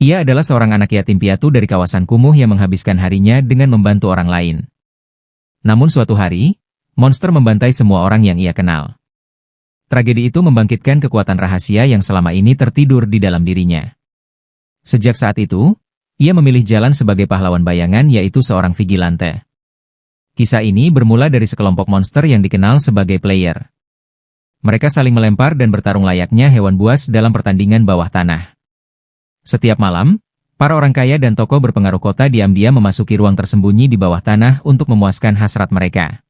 Ia adalah seorang anak yatim piatu dari kawasan kumuh yang menghabiskan harinya dengan membantu orang lain. Namun suatu hari, monster membantai semua orang yang ia kenal. Tragedi itu membangkitkan kekuatan rahasia yang selama ini tertidur di dalam dirinya. Sejak saat itu, ia memilih jalan sebagai pahlawan bayangan, yaitu seorang vigilante. Kisah ini bermula dari sekelompok monster yang dikenal sebagai player. Mereka saling melempar dan bertarung layaknya hewan buas dalam pertandingan bawah tanah. Setiap malam, para orang kaya dan tokoh berpengaruh kota diam-diam memasuki ruang tersembunyi di bawah tanah untuk memuaskan hasrat mereka.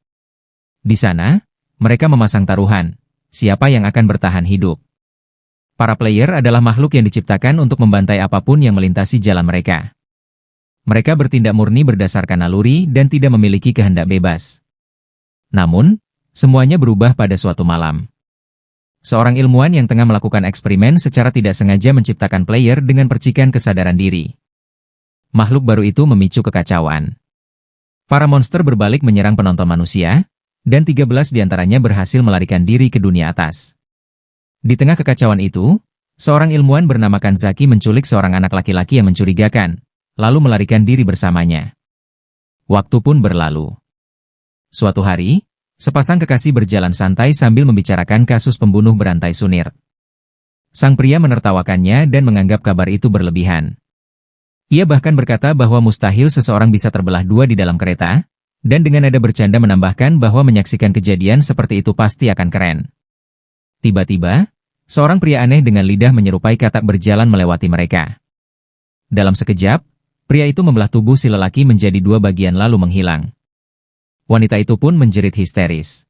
Di sana, mereka memasang taruhan, siapa yang akan bertahan hidup. Para player adalah makhluk yang diciptakan untuk membantai apapun yang melintasi jalan mereka. Mereka bertindak murni berdasarkan naluri dan tidak memiliki kehendak bebas. Namun, semuanya berubah pada suatu malam. Seorang ilmuwan yang tengah melakukan eksperimen secara tidak sengaja menciptakan player dengan percikan kesadaran diri. Makhluk baru itu memicu kekacauan. Para monster berbalik menyerang penonton manusia, dan 13 diantaranya berhasil melarikan diri ke dunia atas. Di tengah kekacauan itu, seorang ilmuwan bernama Kanzaki menculik seorang anak laki-laki yang mencurigakan, lalu melarikan diri bersamanya. Waktu pun berlalu. Suatu hari, sepasang kekasih berjalan santai sambil membicarakan kasus pembunuh berantai Sunir. Sang pria menertawakannya dan menganggap kabar itu berlebihan. Ia bahkan berkata bahwa mustahil seseorang bisa terbelah dua di dalam kereta, dan dengan nada bercanda menambahkan bahwa menyaksikan kejadian seperti itu pasti akan keren. Tiba-tiba, seorang pria aneh dengan lidah menyerupai katak berjalan melewati mereka. Dalam sekejap, pria itu membelah tubuh si lelaki menjadi dua bagian lalu menghilang. Wanita itu pun menjerit histeris.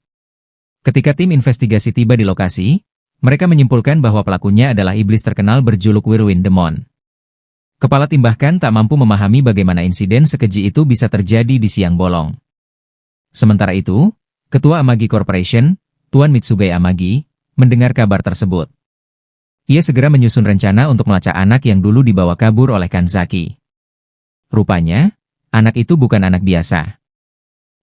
Ketika tim investigasi tiba di lokasi, mereka menyimpulkan bahwa pelakunya adalah iblis terkenal berjuluk Whirlwind Demon. Kepala tim bahkan tak mampu memahami bagaimana insiden sekeji itu bisa terjadi di siang bolong. Sementara itu, Ketua Amagi Corporation, Tuan Mitsugai Amagi, mendengar kabar tersebut. Ia segera menyusun rencana untuk melacak anak yang dulu dibawa kabur oleh Kanzaki. Rupanya, anak itu bukan anak biasa.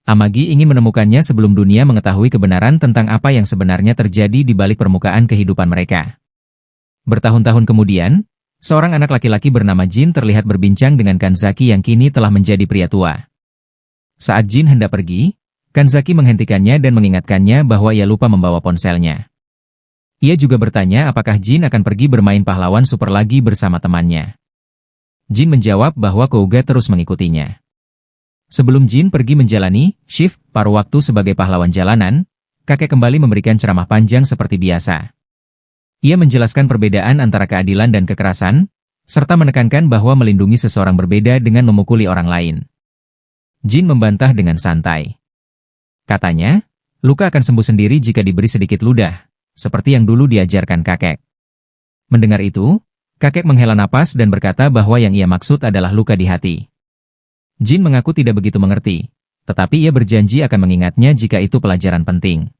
Amagi ingin menemukannya sebelum dunia mengetahui kebenaran tentang apa yang sebenarnya terjadi di balik permukaan kehidupan mereka. Bertahun-tahun kemudian, seorang anak laki-laki bernama Jin terlihat berbincang dengan Kanzaki yang kini telah menjadi pria tua. Saat Jin hendak pergi, Kanzaki menghentikannya dan mengingatkannya bahwa ia lupa membawa ponselnya. Ia juga bertanya apakah Jin akan pergi bermain pahlawan super lagi bersama temannya. Jin menjawab bahwa Kouga terus mengikutinya. Sebelum Jin pergi menjalani shift paruh waktu sebagai pahlawan jalanan, kakek kembali memberikan ceramah panjang seperti biasa. Ia menjelaskan perbedaan antara keadilan dan kekerasan, serta menekankan bahwa melindungi seseorang berbeda dengan memukuli orang lain. Jin membantah dengan santai. Katanya, luka akan sembuh sendiri jika diberi sedikit ludah, seperti yang dulu diajarkan kakek. Mendengar itu, kakek menghela napas dan berkata bahwa yang ia maksud adalah luka di hati. Jin mengaku tidak begitu mengerti, tetapi ia berjanji akan mengingatnya jika itu pelajaran penting.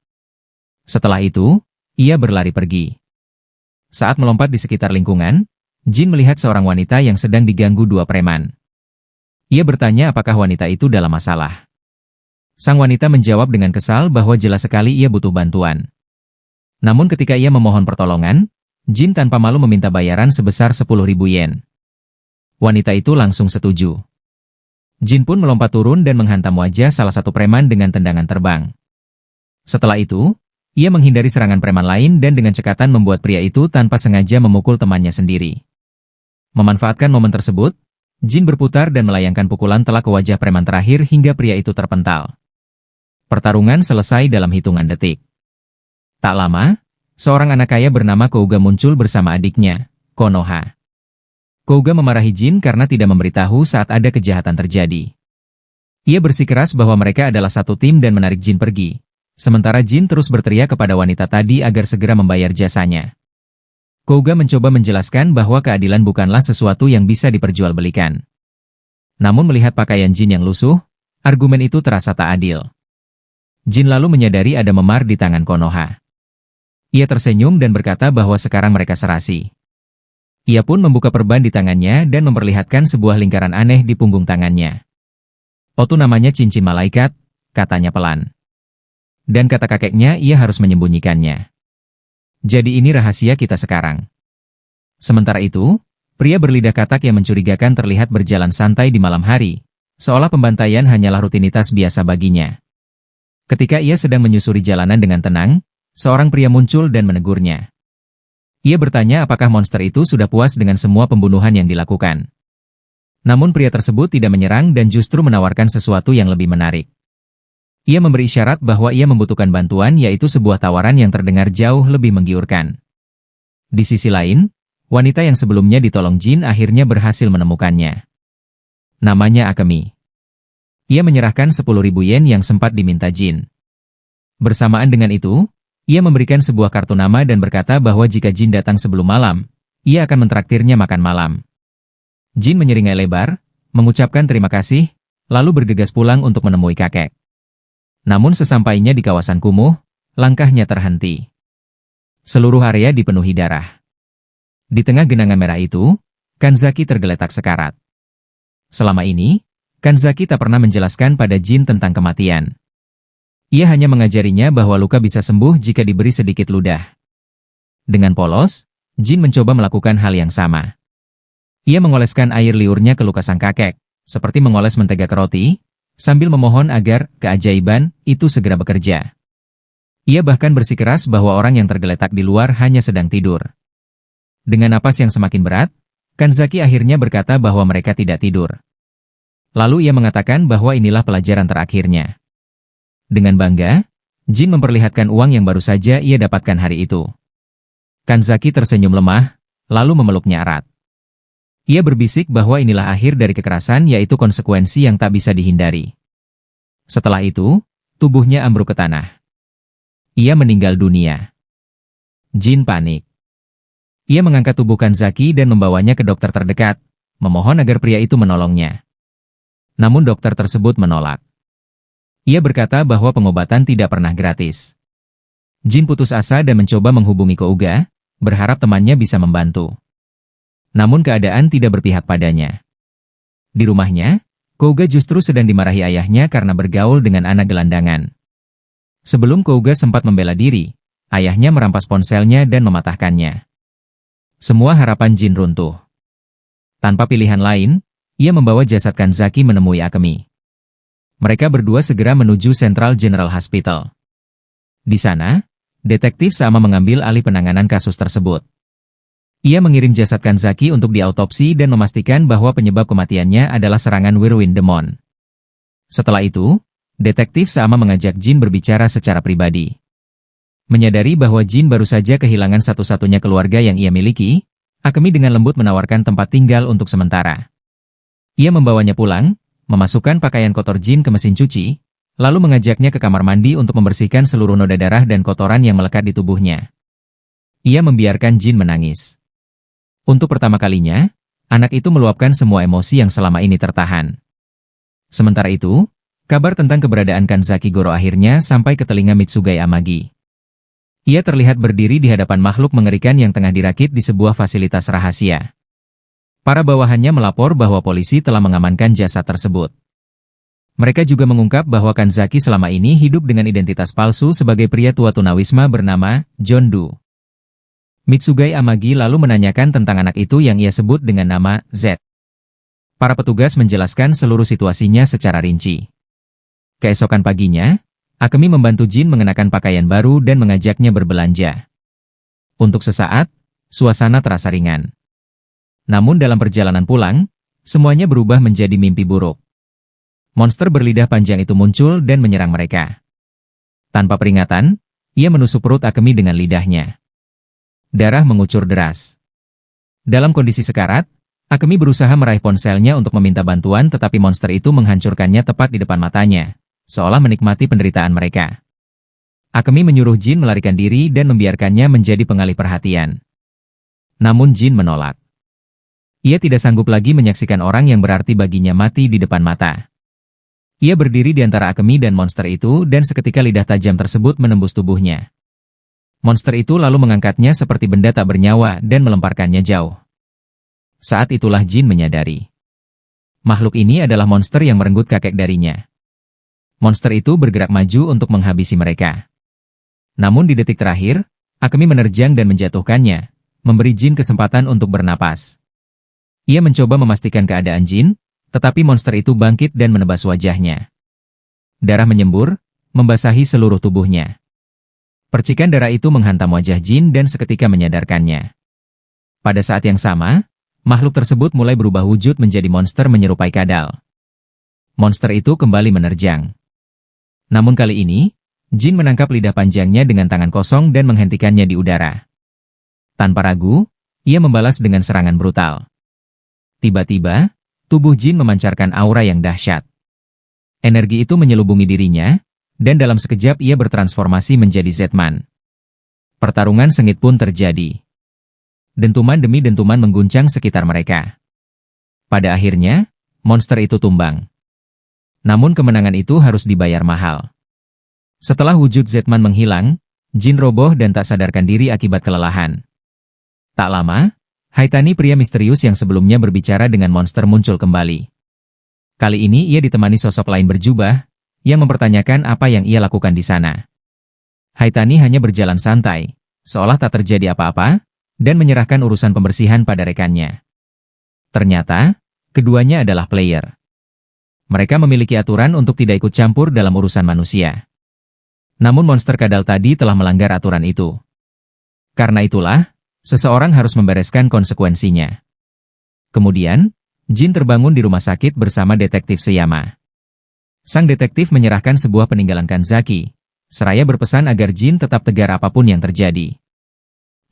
Setelah itu, ia berlari pergi. Saat melompat di sekitar lingkungan, Jin melihat seorang wanita yang sedang diganggu dua preman. Ia bertanya apakah wanita itu dalam masalah. Sang wanita menjawab dengan kesal bahwa jelas sekali ia butuh bantuan. Namun ketika ia memohon pertolongan, Jin tanpa malu meminta bayaran sebesar 10.000 yen. Wanita itu langsung setuju. Jin pun melompat turun dan menghantam wajah salah satu preman dengan tendangan terbang. Setelah itu, ia menghindari serangan preman lain dan dengan cekatan membuat pria itu tanpa sengaja memukul temannya sendiri. Memanfaatkan momen tersebut, Jin berputar dan melayangkan pukulan telak ke wajah preman terakhir hingga pria itu terpental. Pertarungan selesai dalam hitungan detik. Tak lama, seorang anak kaya bernama Kouga muncul bersama adiknya, Konoha. Kouga memarahi Jin karena tidak memberitahu saat ada kejahatan terjadi. Ia bersikeras bahwa mereka adalah satu tim dan menarik Jin pergi, sementara Jin terus berteriak kepada wanita tadi agar segera membayar jasanya. Kouga mencoba menjelaskan bahwa keadilan bukanlah sesuatu yang bisa diperjualbelikan. Namun melihat pakaian Jin yang lusuh, argumen itu terasa tak adil. Jin lalu menyadari ada memar di tangan Konoha. Ia tersenyum dan berkata bahwa sekarang mereka serasi. Ia pun membuka perban di tangannya dan memperlihatkan sebuah lingkaran aneh di punggung tangannya. "Itu namanya cincin malaikat," katanya pelan. Dan kata kakeknya ia harus menyembunyikannya. Jadi ini rahasia kita sekarang. Sementara itu, Pria berlidah katak yang mencurigakan terlihat berjalan santai di malam hari, seolah pembantaian hanyalah rutinitas biasa baginya. Ketika ia sedang menyusuri jalanan dengan tenang, seorang pria muncul dan menegurnya. Ia bertanya apakah monster itu sudah puas dengan semua pembunuhan yang dilakukan. Namun pria tersebut tidak menyerang dan justru menawarkan sesuatu yang lebih menarik. Ia memberi isyarat bahwa ia membutuhkan bantuan, yaitu sebuah tawaran yang terdengar jauh lebih menggiurkan. Di sisi lain, wanita yang sebelumnya ditolong Jin akhirnya berhasil menemukannya. Namanya Akemi. Ia menyerahkan 10.000 yen yang sempat diminta Jin. Bersamaan dengan itu, ia memberikan sebuah kartu nama dan berkata bahwa jika Jin datang sebelum malam, ia akan mentraktirnya makan malam. Jin menyeringai lebar, mengucapkan terima kasih, lalu bergegas pulang untuk menemui kakek. Namun sesampainya di kawasan kumuh, langkahnya terhenti. Seluruh area dipenuhi darah. Di tengah genangan merah itu, Kanzaki tergeletak sekarat. Selama ini, Kanzaki tak pernah menjelaskan pada Jin tentang kematian. Ia hanya mengajarinya bahwa luka bisa sembuh jika diberi sedikit ludah. Dengan polos, Jin mencoba melakukan hal yang sama. Ia mengoleskan air liurnya ke luka sang kakek, seperti mengoles mentega ke roti, sambil memohon agar keajaiban itu segera bekerja. Ia bahkan bersikeras bahwa orang yang tergeletak di luar hanya sedang tidur. Dengan napas yang semakin berat, Kanzaki akhirnya berkata bahwa mereka tidak tidur. Lalu ia mengatakan bahwa inilah pelajaran terakhirnya. Dengan bangga, Jin memperlihatkan uang yang baru saja ia dapatkan hari itu. Kanzaki tersenyum lemah, lalu memeluknya erat. Ia berbisik bahwa inilah akhir dari kekerasan, yaitu konsekuensi yang tak bisa dihindari. Setelah itu, tubuhnya ambruk ke tanah. Ia meninggal dunia. Jin panik. Ia mengangkat tubuh Kanzaki dan membawanya ke dokter terdekat, memohon agar pria itu menolongnya. Namun dokter tersebut menolak. Ia berkata bahwa pengobatan tidak pernah gratis. Jin putus asa dan mencoba menghubungi Kouga, berharap temannya bisa membantu. Namun keadaan tidak berpihak padanya. Di rumahnya, Kouga justru sedang dimarahi ayahnya karena bergaul dengan anak gelandangan. Sebelum Kouga sempat membela diri, ayahnya merampas ponselnya dan mematahkannya. Semua harapan Jin runtuh. Tanpa pilihan lain, ia membawa jasad Kanzaki menemui Akemi. Mereka berdua segera menuju Central General Hospital. Di sana, detektif Sama mengambil alih penanganan kasus tersebut. Ia mengirim jasad Kanzaki untuk diautopsi dan memastikan bahwa penyebab kematiannya adalah serangan Whirlwind Demon. Setelah itu, detektif Sama mengajak Jin berbicara secara pribadi. Menyadari bahwa Jin baru saja kehilangan satu-satunya keluarga yang ia miliki, Akemi dengan lembut menawarkan tempat tinggal untuk sementara. Ia membawanya pulang, memasukkan pakaian kotor Jin ke mesin cuci, lalu mengajaknya ke kamar mandi untuk membersihkan seluruh noda darah dan kotoran yang melekat di tubuhnya. Ia membiarkan Jin menangis. Untuk pertama kalinya, anak itu meluapkan semua emosi yang selama ini tertahan. Sementara itu, kabar tentang keberadaan Kanzaki Goro akhirnya sampai ke telinga Mitsugai Amagi. Ia terlihat berdiri di hadapan makhluk mengerikan yang tengah dirakit di sebuah fasilitas rahasia. Para bawahannya melapor bahwa polisi telah mengamankan jasad tersebut. Mereka juga mengungkap bahwa Kanzaki selama ini hidup dengan identitas palsu sebagai pria tua tunawisma bernama John Doe. Mitsugai Amagi lalu menanyakan tentang anak itu yang ia sebut dengan nama Z. Para petugas menjelaskan seluruh situasinya secara rinci. Keesokan paginya, Akemi membantu Jin mengenakan pakaian baru dan mengajaknya berbelanja. Untuk sesaat, suasana terasa ringan. Namun dalam perjalanan pulang, semuanya berubah menjadi mimpi buruk. Monster berlidah panjang itu muncul dan menyerang mereka. Tanpa peringatan, ia menusuk perut Akemi dengan lidahnya. Darah mengucur deras. Dalam kondisi sekarat, Akemi berusaha meraih ponselnya untuk meminta bantuan, tetapi monster itu menghancurkannya tepat di depan matanya, seolah menikmati penderitaan mereka. Akemi menyuruh Jin melarikan diri dan membiarkannya menjadi pengalih perhatian. Namun Jin menolak. Ia tidak sanggup lagi menyaksikan orang yang berarti baginya mati di depan mata. Ia berdiri di antara Akemi dan monster itu dan seketika lidah tajam tersebut menembus tubuhnya. Monster itu lalu mengangkatnya seperti benda tak bernyawa dan melemparkannya jauh. Saat itulah Jin menyadari. Makhluk ini adalah monster yang merenggut kakek darinya. Monster itu bergerak maju untuk menghabisi mereka. Namun di detik terakhir, Akemi menerjang dan menjatuhkannya, memberi Jin kesempatan untuk bernapas. Ia mencoba memastikan keadaan Jin, tetapi monster itu bangkit dan menebas wajahnya. Darah menyembur, membasahi seluruh tubuhnya. Percikan darah itu menghantam wajah Jin dan seketika menyadarkannya. Pada saat yang sama, makhluk tersebut mulai berubah wujud menjadi monster menyerupai kadal. Monster itu kembali menerjang. Namun kali ini, Jin menangkap lidah panjangnya dengan tangan kosong dan menghentikannya di udara. Tanpa ragu, ia membalas dengan serangan brutal. Tiba-tiba, tubuh Jin memancarkan aura yang dahsyat. Energi itu menyelubungi dirinya, dan dalam sekejap ia bertransformasi menjadi Zetman. Pertarungan sengit pun terjadi. Dentuman demi dentuman mengguncang sekitar mereka. Pada akhirnya, monster itu tumbang. Namun kemenangan itu harus dibayar mahal. Setelah wujud Zetman menghilang, Jin roboh dan tak sadarkan diri akibat kelelahan. Tak lama, Haitani, pria misterius yang sebelumnya berbicara dengan monster, muncul kembali. Kali ini ia ditemani sosok lain berjubah, yang mempertanyakan apa yang ia lakukan di sana. Haitani hanya berjalan santai, seolah tak terjadi apa-apa, dan menyerahkan urusan pembersihan pada rekannya. Ternyata, keduanya adalah player. Mereka memiliki aturan untuk tidak ikut campur dalam urusan manusia. Namun monster kadal tadi telah melanggar aturan itu. Karena itulah, seseorang harus membereskan konsekuensinya. Kemudian, Jin terbangun di rumah sakit bersama detektif Seyama. Sang detektif menyerahkan sebuah peninggalan Kanzaki, seraya berpesan agar Jin tetap tegar apapun yang terjadi.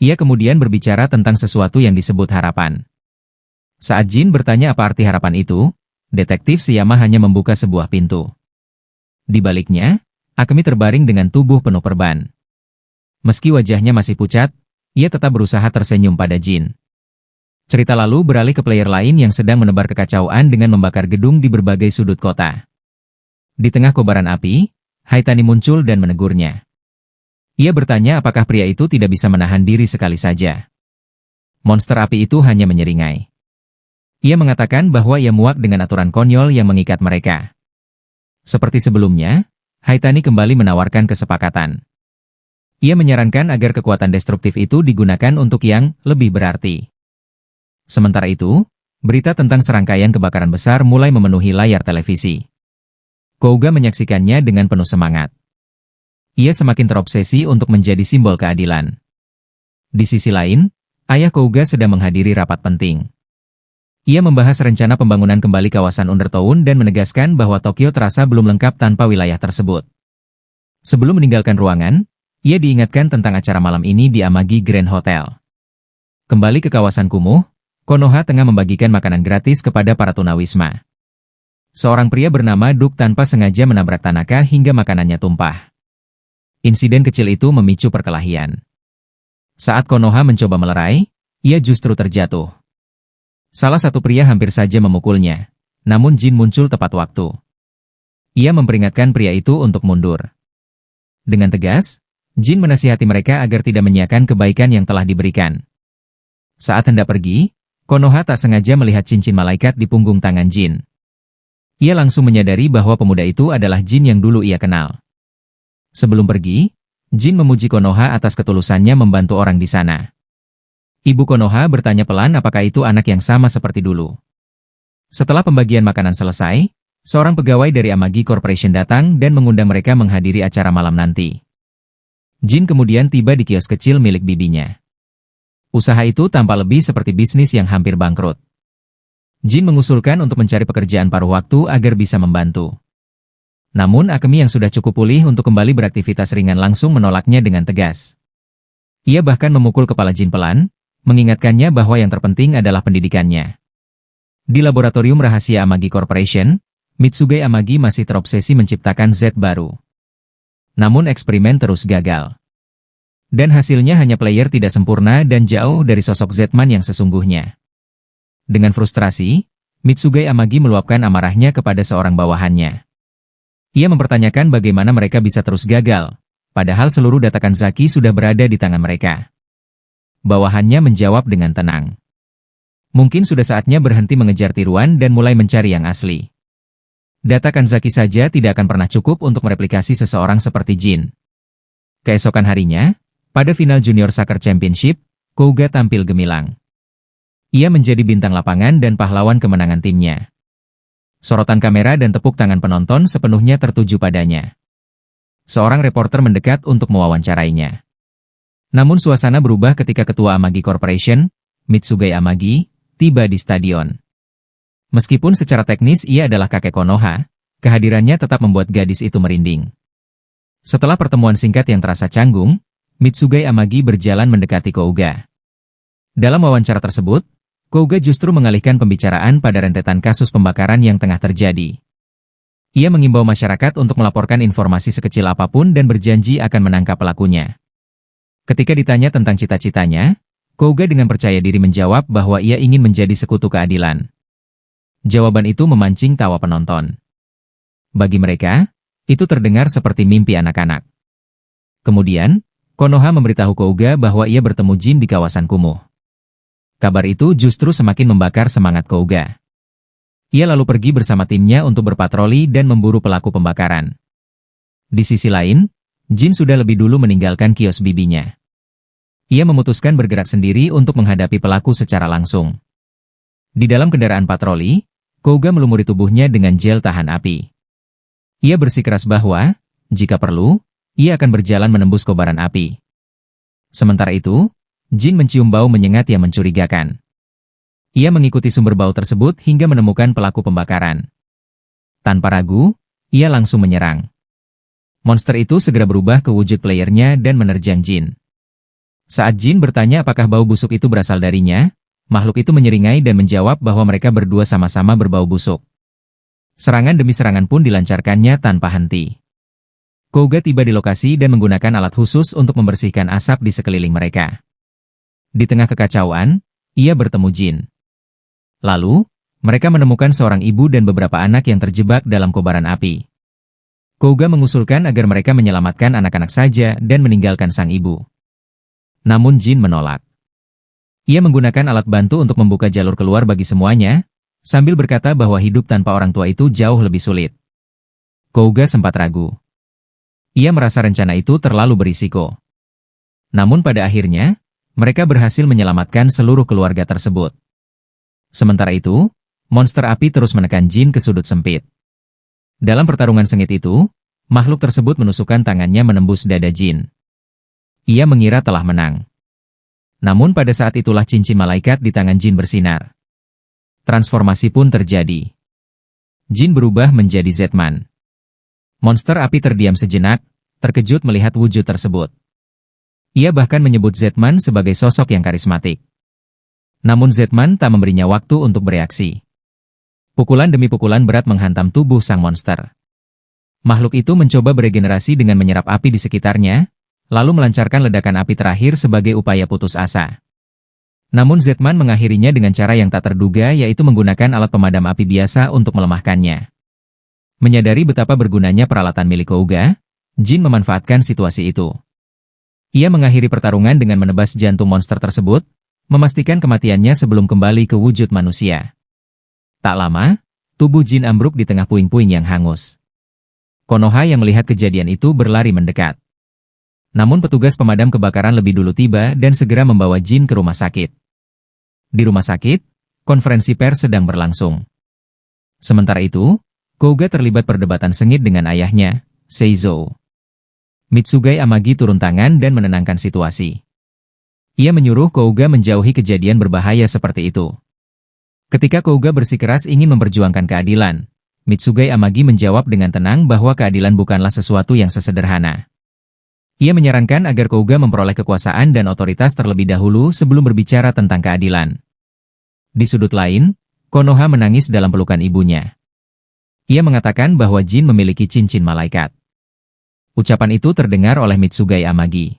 Ia kemudian berbicara tentang sesuatu yang disebut harapan. Saat Jin bertanya apa arti harapan itu, detektif Seyama hanya membuka sebuah pintu. Di baliknya, Akemi terbaring dengan tubuh penuh perban. Meski wajahnya masih pucat, ia tetap berusaha tersenyum pada Jin. Cerita lalu beralih ke player lain yang sedang menebar kekacauan dengan membakar gedung di berbagai sudut kota. Di tengah kobaran api, Haitani muncul dan menegurnya. Ia bertanya apakah pria itu tidak bisa menahan diri sekali saja. Monster api itu hanya menyeringai. Ia mengatakan bahwa ia muak dengan aturan konyol yang mengikat mereka. Seperti sebelumnya, Haitani kembali menawarkan kesepakatan. Ia menyarankan agar kekuatan destruktif itu digunakan untuk yang lebih berarti. Sementara itu, berita tentang serangkaian kebakaran besar mulai memenuhi layar televisi. Kouga menyaksikannya dengan penuh semangat. Ia semakin terobsesi untuk menjadi simbol keadilan. Di sisi lain, ayah Kouga sedang menghadiri rapat penting. Ia membahas rencana pembangunan kembali kawasan Undertown dan menegaskan bahwa Tokyo terasa belum lengkap tanpa wilayah tersebut. Sebelum meninggalkan ruangan, ia diingatkan tentang acara malam ini di Amagi Grand Hotel. Kembali ke kawasan kumuh, Konoha tengah membagikan makanan gratis kepada para tunawisma. Seorang pria bernama Duk tanpa sengaja menabrak Tanaka hingga makanannya tumpah. Insiden kecil itu memicu perkelahian. Saat Konoha mencoba melerai, ia justru terjatuh. Salah satu pria hampir saja memukulnya, namun Jin muncul tepat waktu. Ia memperingatkan pria itu untuk mundur. Dengan tegas, Jin menasihati mereka agar tidak menyiakan kebaikan yang telah diberikan. Saat hendak pergi, Konoha tak sengaja melihat cincin malaikat di punggung tangan Jin. Ia langsung menyadari bahwa pemuda itu adalah Jin yang dulu ia kenal. Sebelum pergi, Jin memuji Konoha atas ketulusannya membantu orang di sana. Ibu Konoha bertanya pelan apakah itu anak yang sama seperti dulu. Setelah pembagian makanan selesai, seorang pegawai dari Amagi Corporation datang dan mengundang mereka menghadiri acara malam nanti. Jin kemudian tiba di kios kecil milik bibinya. Usaha itu tampak lebih seperti bisnis yang hampir bangkrut. Jin mengusulkan untuk mencari pekerjaan paruh waktu agar bisa membantu. Namun Akemi yang sudah cukup pulih untuk kembali beraktivitas ringan langsung menolaknya dengan tegas. Ia bahkan memukul kepala Jin pelan, mengingatkannya bahwa yang terpenting adalah pendidikannya. Di laboratorium rahasia Amagi Corporation, Mitsuge Amagi masih terobsesi menciptakan Z baru. Namun eksperimen terus gagal. Dan hasilnya hanya player tidak sempurna dan jauh dari sosok Zetman yang sesungguhnya. Dengan frustrasi, Mitsuge Amagi meluapkan amarahnya kepada seorang bawahannya. Ia mempertanyakan bagaimana mereka bisa terus gagal, padahal seluruh data Kanzaki sudah berada di tangan mereka. Bawahannya menjawab dengan tenang. Mungkin sudah saatnya berhenti mengejar tiruan dan mulai mencari yang asli. Data Kanzaki saja tidak akan pernah cukup untuk mereplikasi seseorang seperti Jin. Keesokan harinya, pada final Junior Soccer Championship, Kouga tampil gemilang. Ia menjadi bintang lapangan dan pahlawan kemenangan timnya. Sorotan kamera dan tepuk tangan penonton sepenuhnya tertuju padanya. Seorang reporter mendekat untuk mewawancarainya. Namun suasana berubah ketika ketua Amagi Corporation, Mitsugai Amagi, tiba di stadion. Meskipun secara teknis ia adalah kakek Konoha, kehadirannya tetap membuat gadis itu merinding. Setelah pertemuan singkat yang terasa canggung, Mitsugai Amagi berjalan mendekati Kouga. Dalam wawancara tersebut, Kouga justru mengalihkan pembicaraan pada rentetan kasus pembakaran yang tengah terjadi. Ia mengimbau masyarakat untuk melaporkan informasi sekecil apapun dan berjanji akan menangkap pelakunya. Ketika ditanya tentang cita-citanya, Kouga dengan percaya diri menjawab bahwa ia ingin menjadi sekutu keadilan. Jawaban itu memancing tawa penonton. Bagi mereka, itu terdengar seperti mimpi anak-anak. Kemudian, Konoha memberitahu Kouga bahwa ia bertemu Jin di kawasan kumuh. Kabar itu justru semakin membakar semangat Kouga. Ia lalu pergi bersama timnya untuk berpatroli dan memburu pelaku pembakaran. Di sisi lain, Jin sudah lebih dulu meninggalkan kios bibinya. Ia memutuskan bergerak sendiri untuk menghadapi pelaku secara langsung. Di dalam kendaraan patroli, Kouga melumuri tubuhnya dengan gel tahan api. Ia bersikeras bahwa, jika perlu, ia akan berjalan menembus kobaran api. Sementara itu, Jin mencium bau menyengat yang mencurigakan. Ia mengikuti sumber bau tersebut hingga menemukan pelaku pembakaran. Tanpa ragu, ia langsung menyerang. Monster itu segera berubah ke wujud playernya dan menerjang Jin. Saat Jin bertanya apakah bau busuk itu berasal darinya, makhluk itu menyeringai dan menjawab bahwa mereka berdua sama-sama berbau busuk. Serangan demi serangan pun dilancarkannya tanpa henti. Kouga tiba di lokasi dan menggunakan alat khusus untuk membersihkan asap di sekeliling mereka. Di tengah kekacauan, ia bertemu Jin. Lalu, mereka menemukan seorang ibu dan beberapa anak yang terjebak dalam kobaran api. Kouga mengusulkan agar mereka menyelamatkan anak-anak saja dan meninggalkan sang ibu. Namun Jin menolak. Ia menggunakan alat bantu untuk membuka jalur keluar bagi semuanya, sambil berkata bahwa hidup tanpa orang tua itu jauh lebih sulit. Kouga sempat ragu. Ia merasa rencana itu terlalu berisiko. Namun pada akhirnya, mereka berhasil menyelamatkan seluruh keluarga tersebut. Sementara itu, monster api terus menekan Jin ke sudut sempit. Dalam pertarungan sengit itu, makhluk tersebut menusukkan tangannya menembus dada Jin. Ia mengira telah menang. Namun pada saat itulah cincin malaikat di tangan Jin bersinar. Transformasi pun terjadi. Jin berubah menjadi Zetman. Monster api terdiam sejenak, terkejut melihat wujud tersebut. Ia bahkan menyebut Zetman sebagai sosok yang karismatik. Namun Zetman tak memberinya waktu untuk bereaksi. Pukulan demi pukulan berat menghantam tubuh sang monster. Makhluk itu mencoba beregenerasi dengan menyerap api di sekitarnya, lalu melancarkan ledakan api terakhir sebagai upaya putus asa. Namun Zetman mengakhirinya dengan cara yang tak terduga, yaitu menggunakan alat pemadam api biasa untuk melemahkannya. Menyadari betapa bergunanya peralatan milik Kouga, Jin memanfaatkan situasi itu. Ia mengakhiri pertarungan dengan menebas jantung monster tersebut, memastikan kematiannya sebelum kembali ke wujud manusia. Tak lama, tubuh Jin ambruk di tengah puing-puing yang hangus. Konoha yang melihat kejadian itu berlari mendekat. Namun petugas pemadam kebakaran lebih dulu tiba dan segera membawa Jin ke rumah sakit. Di rumah sakit, konferensi pers sedang berlangsung. Sementara itu, Kouga terlibat perdebatan sengit dengan ayahnya, Seizo. Mitsugai Amagi turun tangan dan menenangkan situasi. Ia menyuruh Kouga menjauhi kejadian berbahaya seperti itu. Ketika Kouga bersikeras ingin memperjuangkan keadilan, Mitsugai Amagi menjawab dengan tenang bahwa keadilan bukanlah sesuatu yang sesederhana. Ia menyarankan agar Kouga memperoleh kekuasaan dan otoritas terlebih dahulu sebelum berbicara tentang keadilan. Di sudut lain, Konoha menangis dalam pelukan ibunya. Ia mengatakan bahwa Jin memiliki cincin malaikat. Ucapan itu terdengar oleh Mitsugai Amagi.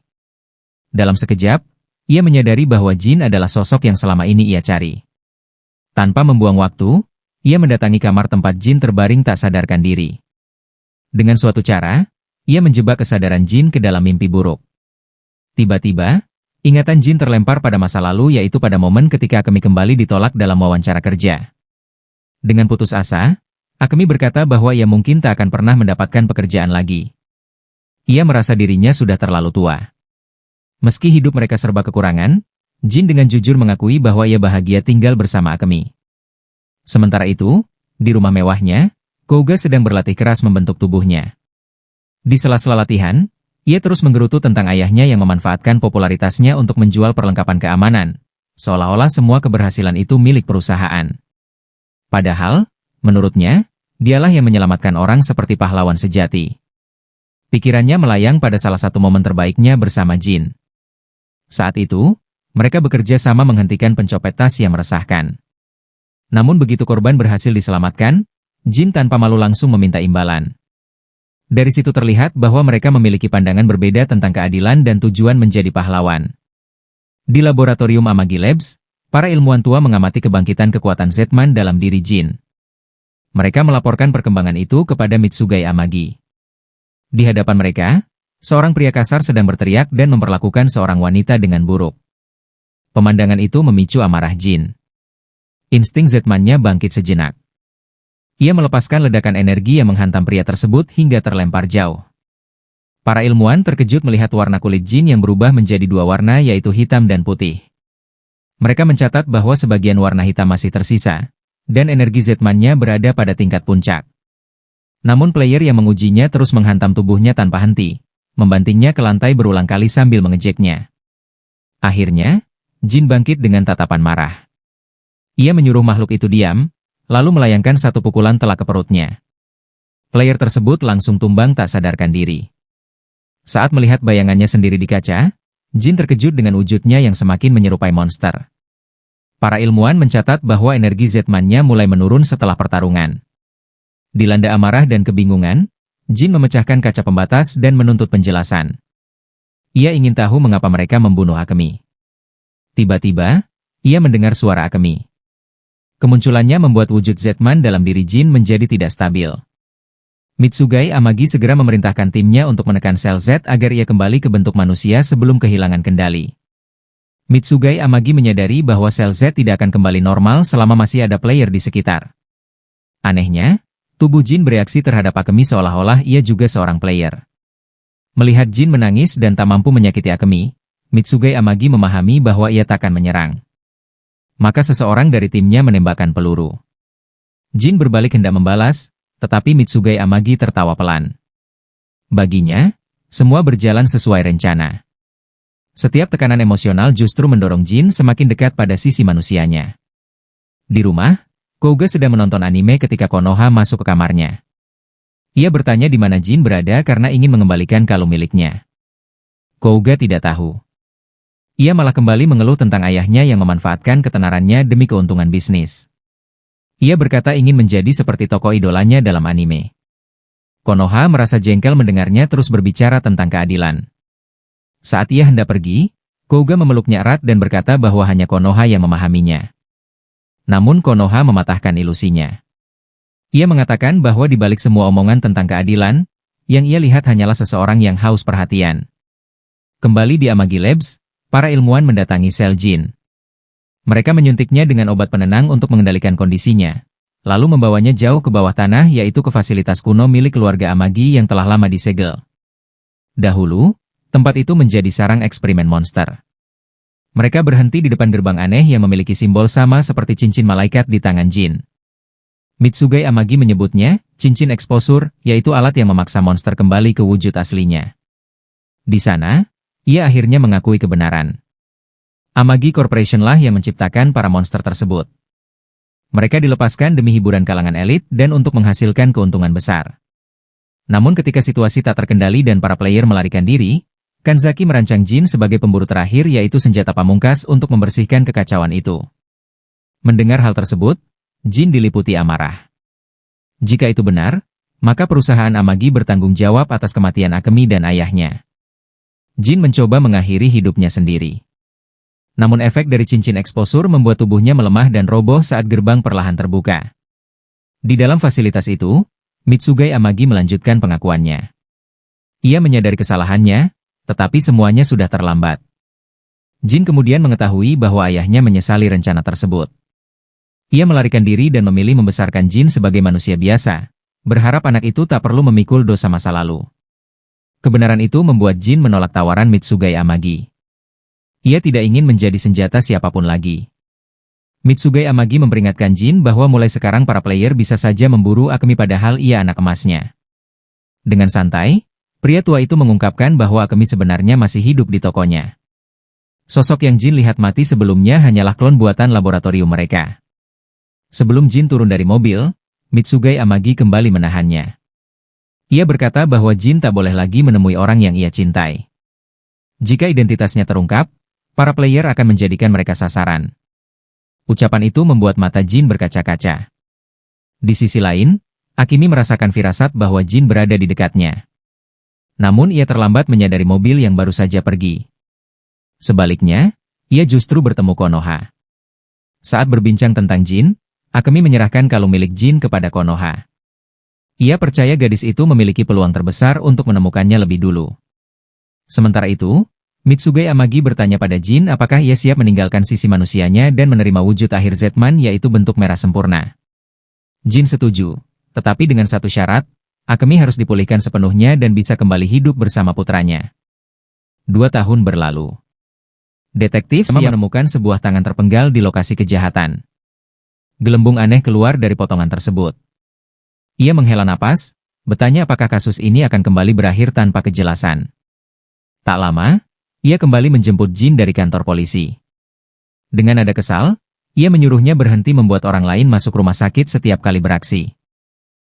Dalam sekejap, ia menyadari bahwa Jin adalah sosok yang selama ini ia cari. Tanpa membuang waktu, ia mendatangi kamar tempat Jin terbaring tak sadarkan diri. Dengan suatu cara, ia menjebak kesadaran Jin ke dalam mimpi buruk. Tiba-tiba, ingatan Jin terlempar pada masa lalu, yaitu pada momen ketika Akemi kembali ditolak dalam wawancara kerja. Dengan putus asa, Akemi berkata bahwa ia mungkin tak akan pernah mendapatkan pekerjaan lagi. Ia merasa dirinya sudah terlalu tua. Meski hidup mereka serba kekurangan, Jin dengan jujur mengakui bahwa ia bahagia tinggal bersama Akemi. Sementara itu, di rumah mewahnya, Kouga sedang berlatih keras membentuk tubuhnya. Di sela-sela latihan, ia terus menggerutu tentang ayahnya yang memanfaatkan popularitasnya untuk menjual perlengkapan keamanan, seolah-olah semua keberhasilan itu milik perusahaan. Padahal, menurutnya, dialah yang menyelamatkan orang seperti pahlawan sejati. Pikirannya melayang pada salah satu momen terbaiknya bersama Jin. Saat itu, mereka bekerja sama menghentikan pencopet tas yang meresahkan. Namun begitu korban berhasil diselamatkan, Jin tanpa malu langsung meminta imbalan. Dari situ terlihat bahwa mereka memiliki pandangan berbeda tentang keadilan dan tujuan menjadi pahlawan. Di laboratorium Amagi Labs, para ilmuwan tua mengamati kebangkitan kekuatan Zetman dalam diri Jin. Mereka melaporkan perkembangan itu kepada Mitsugai Amagi. Di hadapan mereka, seorang pria kasar sedang berteriak dan memperlakukan seorang wanita dengan buruk. Pemandangan itu memicu amarah Jin. Insting Zetman-nya bangkit sejenak. Ia melepaskan ledakan energi yang menghantam pria tersebut hingga terlempar jauh. Para ilmuwan terkejut melihat warna kulit Jin yang berubah menjadi dua warna yaitu hitam dan putih. Mereka mencatat bahwa sebagian warna hitam masih tersisa, dan energi Zetman-nya berada pada tingkat puncak. Namun player yang mengujinya terus menghantam tubuhnya tanpa henti, membantingnya ke lantai berulang kali sambil mengejeknya. Akhirnya, Jin bangkit dengan tatapan marah. Ia menyuruh makhluk itu diam, lalu melayangkan satu pukulan telak ke perutnya. Player tersebut langsung tumbang tak sadarkan diri. Saat melihat bayangannya sendiri di kaca, Jin terkejut dengan wujudnya yang semakin menyerupai monster. Para ilmuwan mencatat bahwa energi Zetman-nya mulai menurun setelah pertarungan. Dilanda amarah dan kebingungan, Jin memecahkan kaca pembatas dan menuntut penjelasan. Ia ingin tahu mengapa mereka membunuh Akemi. Tiba-tiba, ia mendengar suara Akemi. Kemunculannya membuat wujud Zetman dalam diri Jin menjadi tidak stabil. Mitsugai Amagi segera memerintahkan timnya untuk menekan sel Z agar ia kembali ke bentuk manusia sebelum kehilangan kendali. Mitsugai Amagi menyadari bahwa sel Z tidak akan kembali normal selama masih ada player di sekitar. Anehnya, tubuh Jin bereaksi terhadap Akemi seolah-olah ia juga seorang player. Melihat Jin menangis dan tak mampu menyakiti Akemi, Mitsugai Amagi memahami bahwa ia takkan menyerang. Maka seseorang dari timnya menembakkan peluru. Jin berbalik hendak membalas, tetapi Mitsugai Amagi tertawa pelan. Baginya, semua berjalan sesuai rencana. Setiap tekanan emosional justru mendorong Jin semakin dekat pada sisi manusianya. Di rumah, Kouga sedang menonton anime ketika Konoha masuk ke kamarnya. Ia bertanya di mana Jin berada karena ingin mengembalikan kalung miliknya. Kouga tidak tahu. Ia malah kembali mengeluh tentang ayahnya yang memanfaatkan ketenarannya demi keuntungan bisnis. Ia berkata ingin menjadi seperti tokoh idolanya dalam anime. Konoha merasa jengkel mendengarnya terus berbicara tentang keadilan. Saat ia hendak pergi, Kouga memeluknya erat dan berkata bahwa hanya Konoha yang memahaminya. Namun Konoha mematahkan ilusinya. Ia mengatakan bahwa di balik semua omongan tentang keadilan, yang ia lihat hanyalah seseorang yang haus perhatian. Kembali di Amagi Labs, para ilmuwan mendatangi sel Jin. Mereka menyuntiknya dengan obat penenang untuk mengendalikan kondisinya, lalu membawanya jauh ke bawah tanah yaitu ke fasilitas kuno milik keluarga Amagi yang telah lama disegel. Dahulu, tempat itu menjadi sarang eksperimen monster. Mereka berhenti di depan gerbang aneh yang memiliki simbol sama seperti cincin malaikat di tangan Jin. Mitsugai Amagi menyebutnya cincin eksposur, yaitu alat yang memaksa monster kembali ke wujud aslinya. Di sana, ia akhirnya mengakui kebenaran. Amagi Corporation lah yang menciptakan para monster tersebut. Mereka dilepaskan demi hiburan kalangan elit dan untuk menghasilkan keuntungan besar. Namun ketika situasi tak terkendali dan para player melarikan diri, Kanzaki merancang Jin sebagai pemburu terakhir yaitu senjata pamungkas untuk membersihkan kekacauan itu. Mendengar hal tersebut, Jin diliputi amarah. Jika itu benar, maka perusahaan Amagi bertanggung jawab atas kematian Akemi dan ayahnya. Jin mencoba mengakhiri hidupnya sendiri. Namun efek dari cincin eksposur membuat tubuhnya melemah dan roboh saat gerbang perlahan terbuka. Di dalam fasilitas itu, Mitsugai Amagi melanjutkan pengakuannya. Ia menyadari kesalahannya, tetapi semuanya sudah terlambat. Jin kemudian mengetahui bahwa ayahnya menyesali rencana tersebut. Ia melarikan diri dan memilih membesarkan Jin sebagai manusia biasa, berharap anak itu tak perlu memikul dosa masa lalu. Kebenaran itu membuat Jin menolak tawaran Mitsugai Amagi. Ia tidak ingin menjadi senjata siapapun lagi. Mitsugai Amagi memperingatkan Jin bahwa mulai sekarang para player bisa saja memburu Akemi padahal ia anak emasnya. Dengan santai, pria tua itu mengungkapkan bahwa Akemi sebenarnya masih hidup di tokonya. Sosok yang Jin lihat mati sebelumnya hanyalah klon buatan laboratorium mereka. Sebelum Jin turun dari mobil, Mitsugai Amagi kembali menahannya. Ia berkata bahwa Jin tak boleh lagi menemui orang yang ia cintai. Jika identitasnya terungkap, para player akan menjadikan mereka sasaran. Ucapan itu membuat mata Jin berkaca-kaca. Di sisi lain, Akemi merasakan firasat bahwa Jin berada di dekatnya. Namun ia terlambat menyadari mobil yang baru saja pergi. Sebaliknya, ia justru bertemu Konoha. Saat berbincang tentang Jin, Akemi menyerahkan kalung milik Jin kepada Konoha. Ia percaya gadis itu memiliki peluang terbesar untuk menemukannya lebih dulu. Sementara itu, Mitsugai Amagi bertanya pada Jin apakah ia siap meninggalkan sisi manusianya dan menerima wujud akhir Zetman yaitu bentuk merah sempurna. Jin setuju, tetapi dengan satu syarat, Akemi harus dipulihkan sepenuhnya dan bisa kembali hidup bersama putranya. 2 tahun berlalu. Detektif menemukan sebuah tangan terpenggal di lokasi kejahatan. Gelembung aneh keluar dari potongan tersebut. Ia menghela napas, bertanya apakah kasus ini akan kembali berakhir tanpa kejelasan. Tak lama, ia kembali menjemput Jin dari kantor polisi. Dengan nada kesal, ia menyuruhnya berhenti membuat orang lain masuk rumah sakit setiap kali beraksi.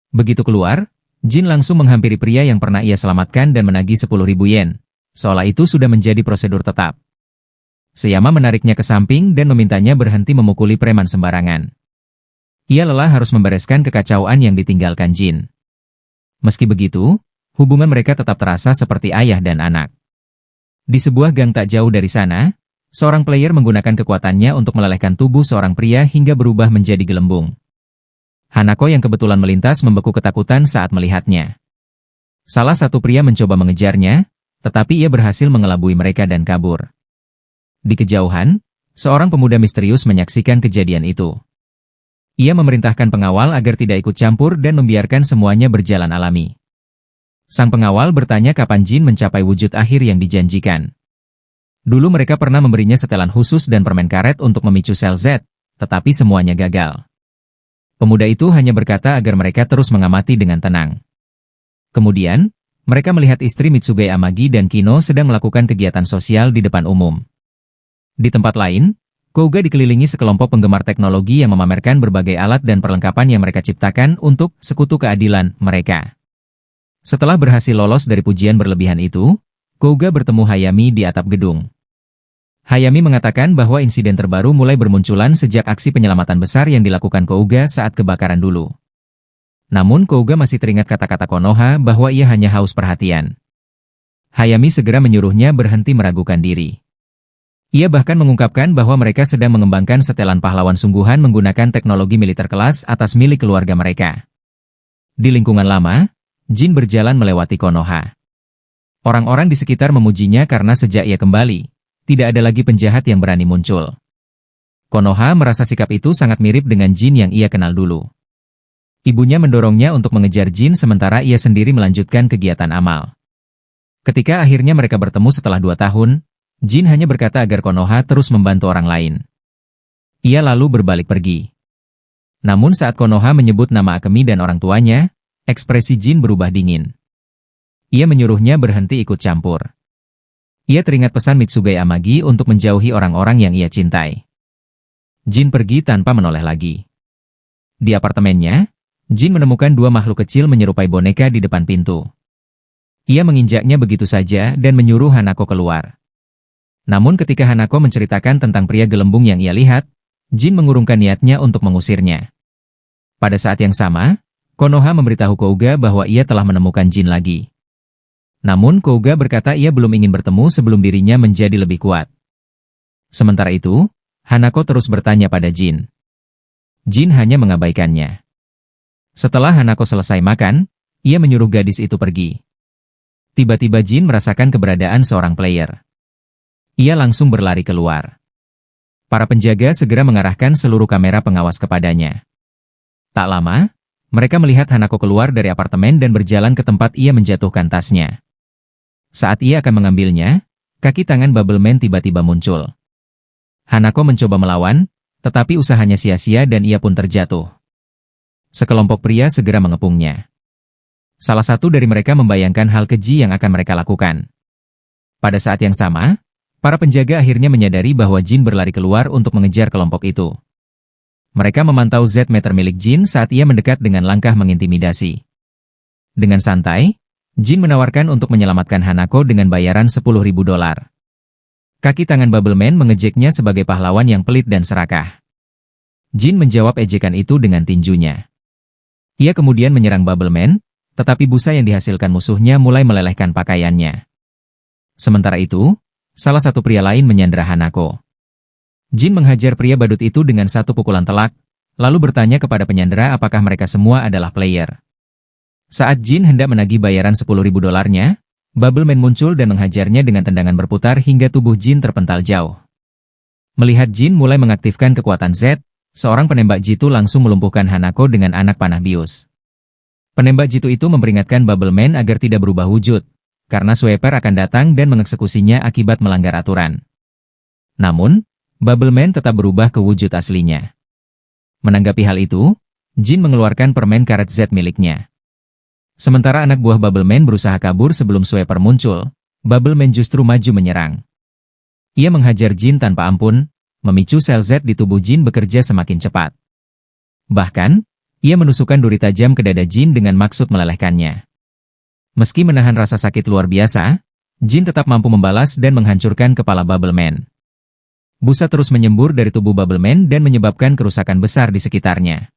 Begitu keluar, Jin langsung menghampiri pria yang pernah ia selamatkan dan menagih 10.000 yen, seolah itu sudah menjadi prosedur tetap. Seyama menariknya ke samping dan memintanya berhenti memukuli preman sembarangan. Ia lelah harus membereskan kekacauan yang ditinggalkan Jin. Meski begitu, hubungan mereka tetap terasa seperti ayah dan anak. Di sebuah gang tak jauh dari sana, seorang player menggunakan kekuatannya untuk melelehkan tubuh seorang pria hingga berubah menjadi gelembung. Hanako yang kebetulan melintas membeku ketakutan saat melihatnya. Salah satu pria mencoba mengejarnya, tetapi ia berhasil mengelabui mereka dan kabur. Di kejauhan, seorang pemuda misterius menyaksikan kejadian itu. Ia memerintahkan pengawal agar tidak ikut campur dan membiarkan semuanya berjalan alami. Sang pengawal bertanya kapan Jin mencapai wujud akhir yang dijanjikan. Dulu mereka pernah memberinya setelan khusus dan permen karet untuk memicu sel Z, tetapi semuanya gagal. Pemuda itu hanya berkata agar mereka terus mengamati dengan tenang. Kemudian, mereka melihat istri Mitsugai Amagi dan Kino sedang melakukan kegiatan sosial di depan umum. Di tempat lain, Kouga dikelilingi sekelompok penggemar teknologi yang memamerkan berbagai alat dan perlengkapan yang mereka ciptakan untuk sekutu keadilan mereka. Setelah berhasil lolos dari pujian berlebihan itu, Kouga bertemu Hayami di atap gedung. Hayami mengatakan bahwa insiden terbaru mulai bermunculan sejak aksi penyelamatan besar yang dilakukan Kouga saat kebakaran dulu. Namun Kouga masih teringat kata-kata Konoha bahwa ia hanya haus perhatian. Hayami segera menyuruhnya berhenti meragukan diri. Ia bahkan mengungkapkan bahwa mereka sedang mengembangkan setelan pahlawan sungguhan menggunakan teknologi militer kelas atas milik keluarga mereka. Di lingkungan lama, Jin berjalan melewati Konoha. Orang-orang di sekitar memujinya karena sejak ia kembali, tidak ada lagi penjahat yang berani muncul. Konoha merasa sikap itu sangat mirip dengan Jin yang ia kenal dulu. Ibunya mendorongnya untuk mengejar Jin sementara ia sendiri melanjutkan kegiatan amal. Ketika akhirnya mereka bertemu setelah 2 tahun, Jin hanya berkata agar Konoha terus membantu orang lain. Ia lalu berbalik pergi. Namun saat Konoha menyebut nama Akemi dan orang tuanya, ekspresi Jin berubah dingin. Ia menyuruhnya berhenti ikut campur. Ia teringat pesan Mitsugai Amagi untuk menjauhi orang-orang yang ia cintai. Jin pergi tanpa menoleh lagi. Di apartemennya, Jin menemukan 2 makhluk kecil menyerupai boneka di depan pintu. Ia menginjaknya begitu saja dan menyuruh Hanako keluar. Namun ketika Hanako menceritakan tentang pria gelembung yang ia lihat, Jin mengurungkan niatnya untuk mengusirnya. Pada saat yang sama, Konoha memberitahu Kouga bahwa ia telah menemukan Jin lagi. Namun Kouga berkata ia belum ingin bertemu sebelum dirinya menjadi lebih kuat. Sementara itu, Hanako terus bertanya pada Jin. Jin hanya mengabaikannya. Setelah Hanako selesai makan, ia menyuruh gadis itu pergi. Tiba-tiba Jin merasakan keberadaan seorang player. Ia langsung berlari keluar. Para penjaga segera mengarahkan seluruh kamera pengawas kepadanya. Tak lama, mereka melihat Hanako keluar dari apartemen dan berjalan ke tempat ia menjatuhkan tasnya. Saat ia akan mengambilnya, kaki tangan Bubble Man tiba-tiba muncul. Hanako mencoba melawan, tetapi usahanya sia-sia dan ia pun terjatuh. Sekelompok pria segera mengepungnya. Salah satu dari mereka membayangkan hal keji yang akan mereka lakukan. Pada saat yang sama, para penjaga akhirnya menyadari bahwa Jin berlari keluar untuk mengejar kelompok itu. Mereka memantau Z-meter milik Jin saat ia mendekat dengan langkah mengintimidasi. Dengan santai, Jin menawarkan untuk menyelamatkan Hanako dengan bayaran $10.000. Kaki tangan Bubble Man mengejeknya sebagai pahlawan yang pelit dan serakah. Jin menjawab ejekan itu dengan tinjunya. Ia kemudian menyerang Bubble Man, tetapi busa yang dihasilkan musuhnya mulai melelehkan pakaiannya. Sementara itu, salah satu pria lain menyandera Hanako. Jin menghajar pria badut itu dengan satu pukulan telak, lalu bertanya kepada penyandera apakah mereka semua adalah player. Saat Jin hendak menagih bayaran $10.000, Bubble Man muncul dan menghajarnya dengan tendangan berputar hingga tubuh Jin terpental jauh. Melihat Jin mulai mengaktifkan kekuatan Z, seorang penembak jitu langsung melumpuhkan Hanako dengan anak panah bius. Penembak jitu itu memperingatkan Bubble Man agar tidak berubah wujud, karena sweeper akan datang dan mengeksekusinya akibat melanggar aturan. Namun, Bubble Man tetap berubah ke wujud aslinya. Menanggapi hal itu, Jin mengeluarkan permen karet Z miliknya. Sementara anak buah Bubble Man berusaha kabur sebelum sweeper muncul, Bubble Man justru maju menyerang. Ia menghajar Jin tanpa ampun, memicu sel Z di tubuh Jin bekerja semakin cepat. Bahkan, ia menusukkan duri tajam ke dada Jin dengan maksud melelehkannya. Meski menahan rasa sakit luar biasa, Jin tetap mampu membalas dan menghancurkan kepala Bubble Man. Busa terus menyembur dari tubuh Bubble Man dan menyebabkan kerusakan besar di sekitarnya.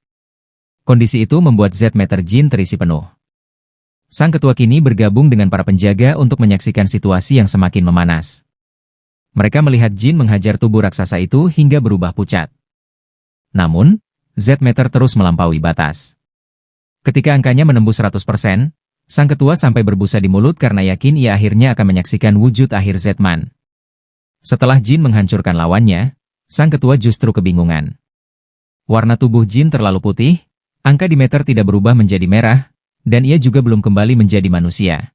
Kondisi itu membuat Z-meter Jin terisi penuh. Sang ketua kini bergabung dengan para penjaga untuk menyaksikan situasi yang semakin memanas. Mereka melihat Jin menghajar tubuh raksasa itu hingga berubah pucat. Namun, Z-meter terus melampaui batas. Ketika angkanya menembus 100%, sang ketua sampai berbusa di mulut karena yakin ia akhirnya akan menyaksikan wujud akhir Z-Man. Setelah Jin menghancurkan lawannya, sang ketua justru kebingungan. Warna tubuh Jin terlalu putih, angka di meter tidak berubah menjadi merah, dan ia juga belum kembali menjadi manusia.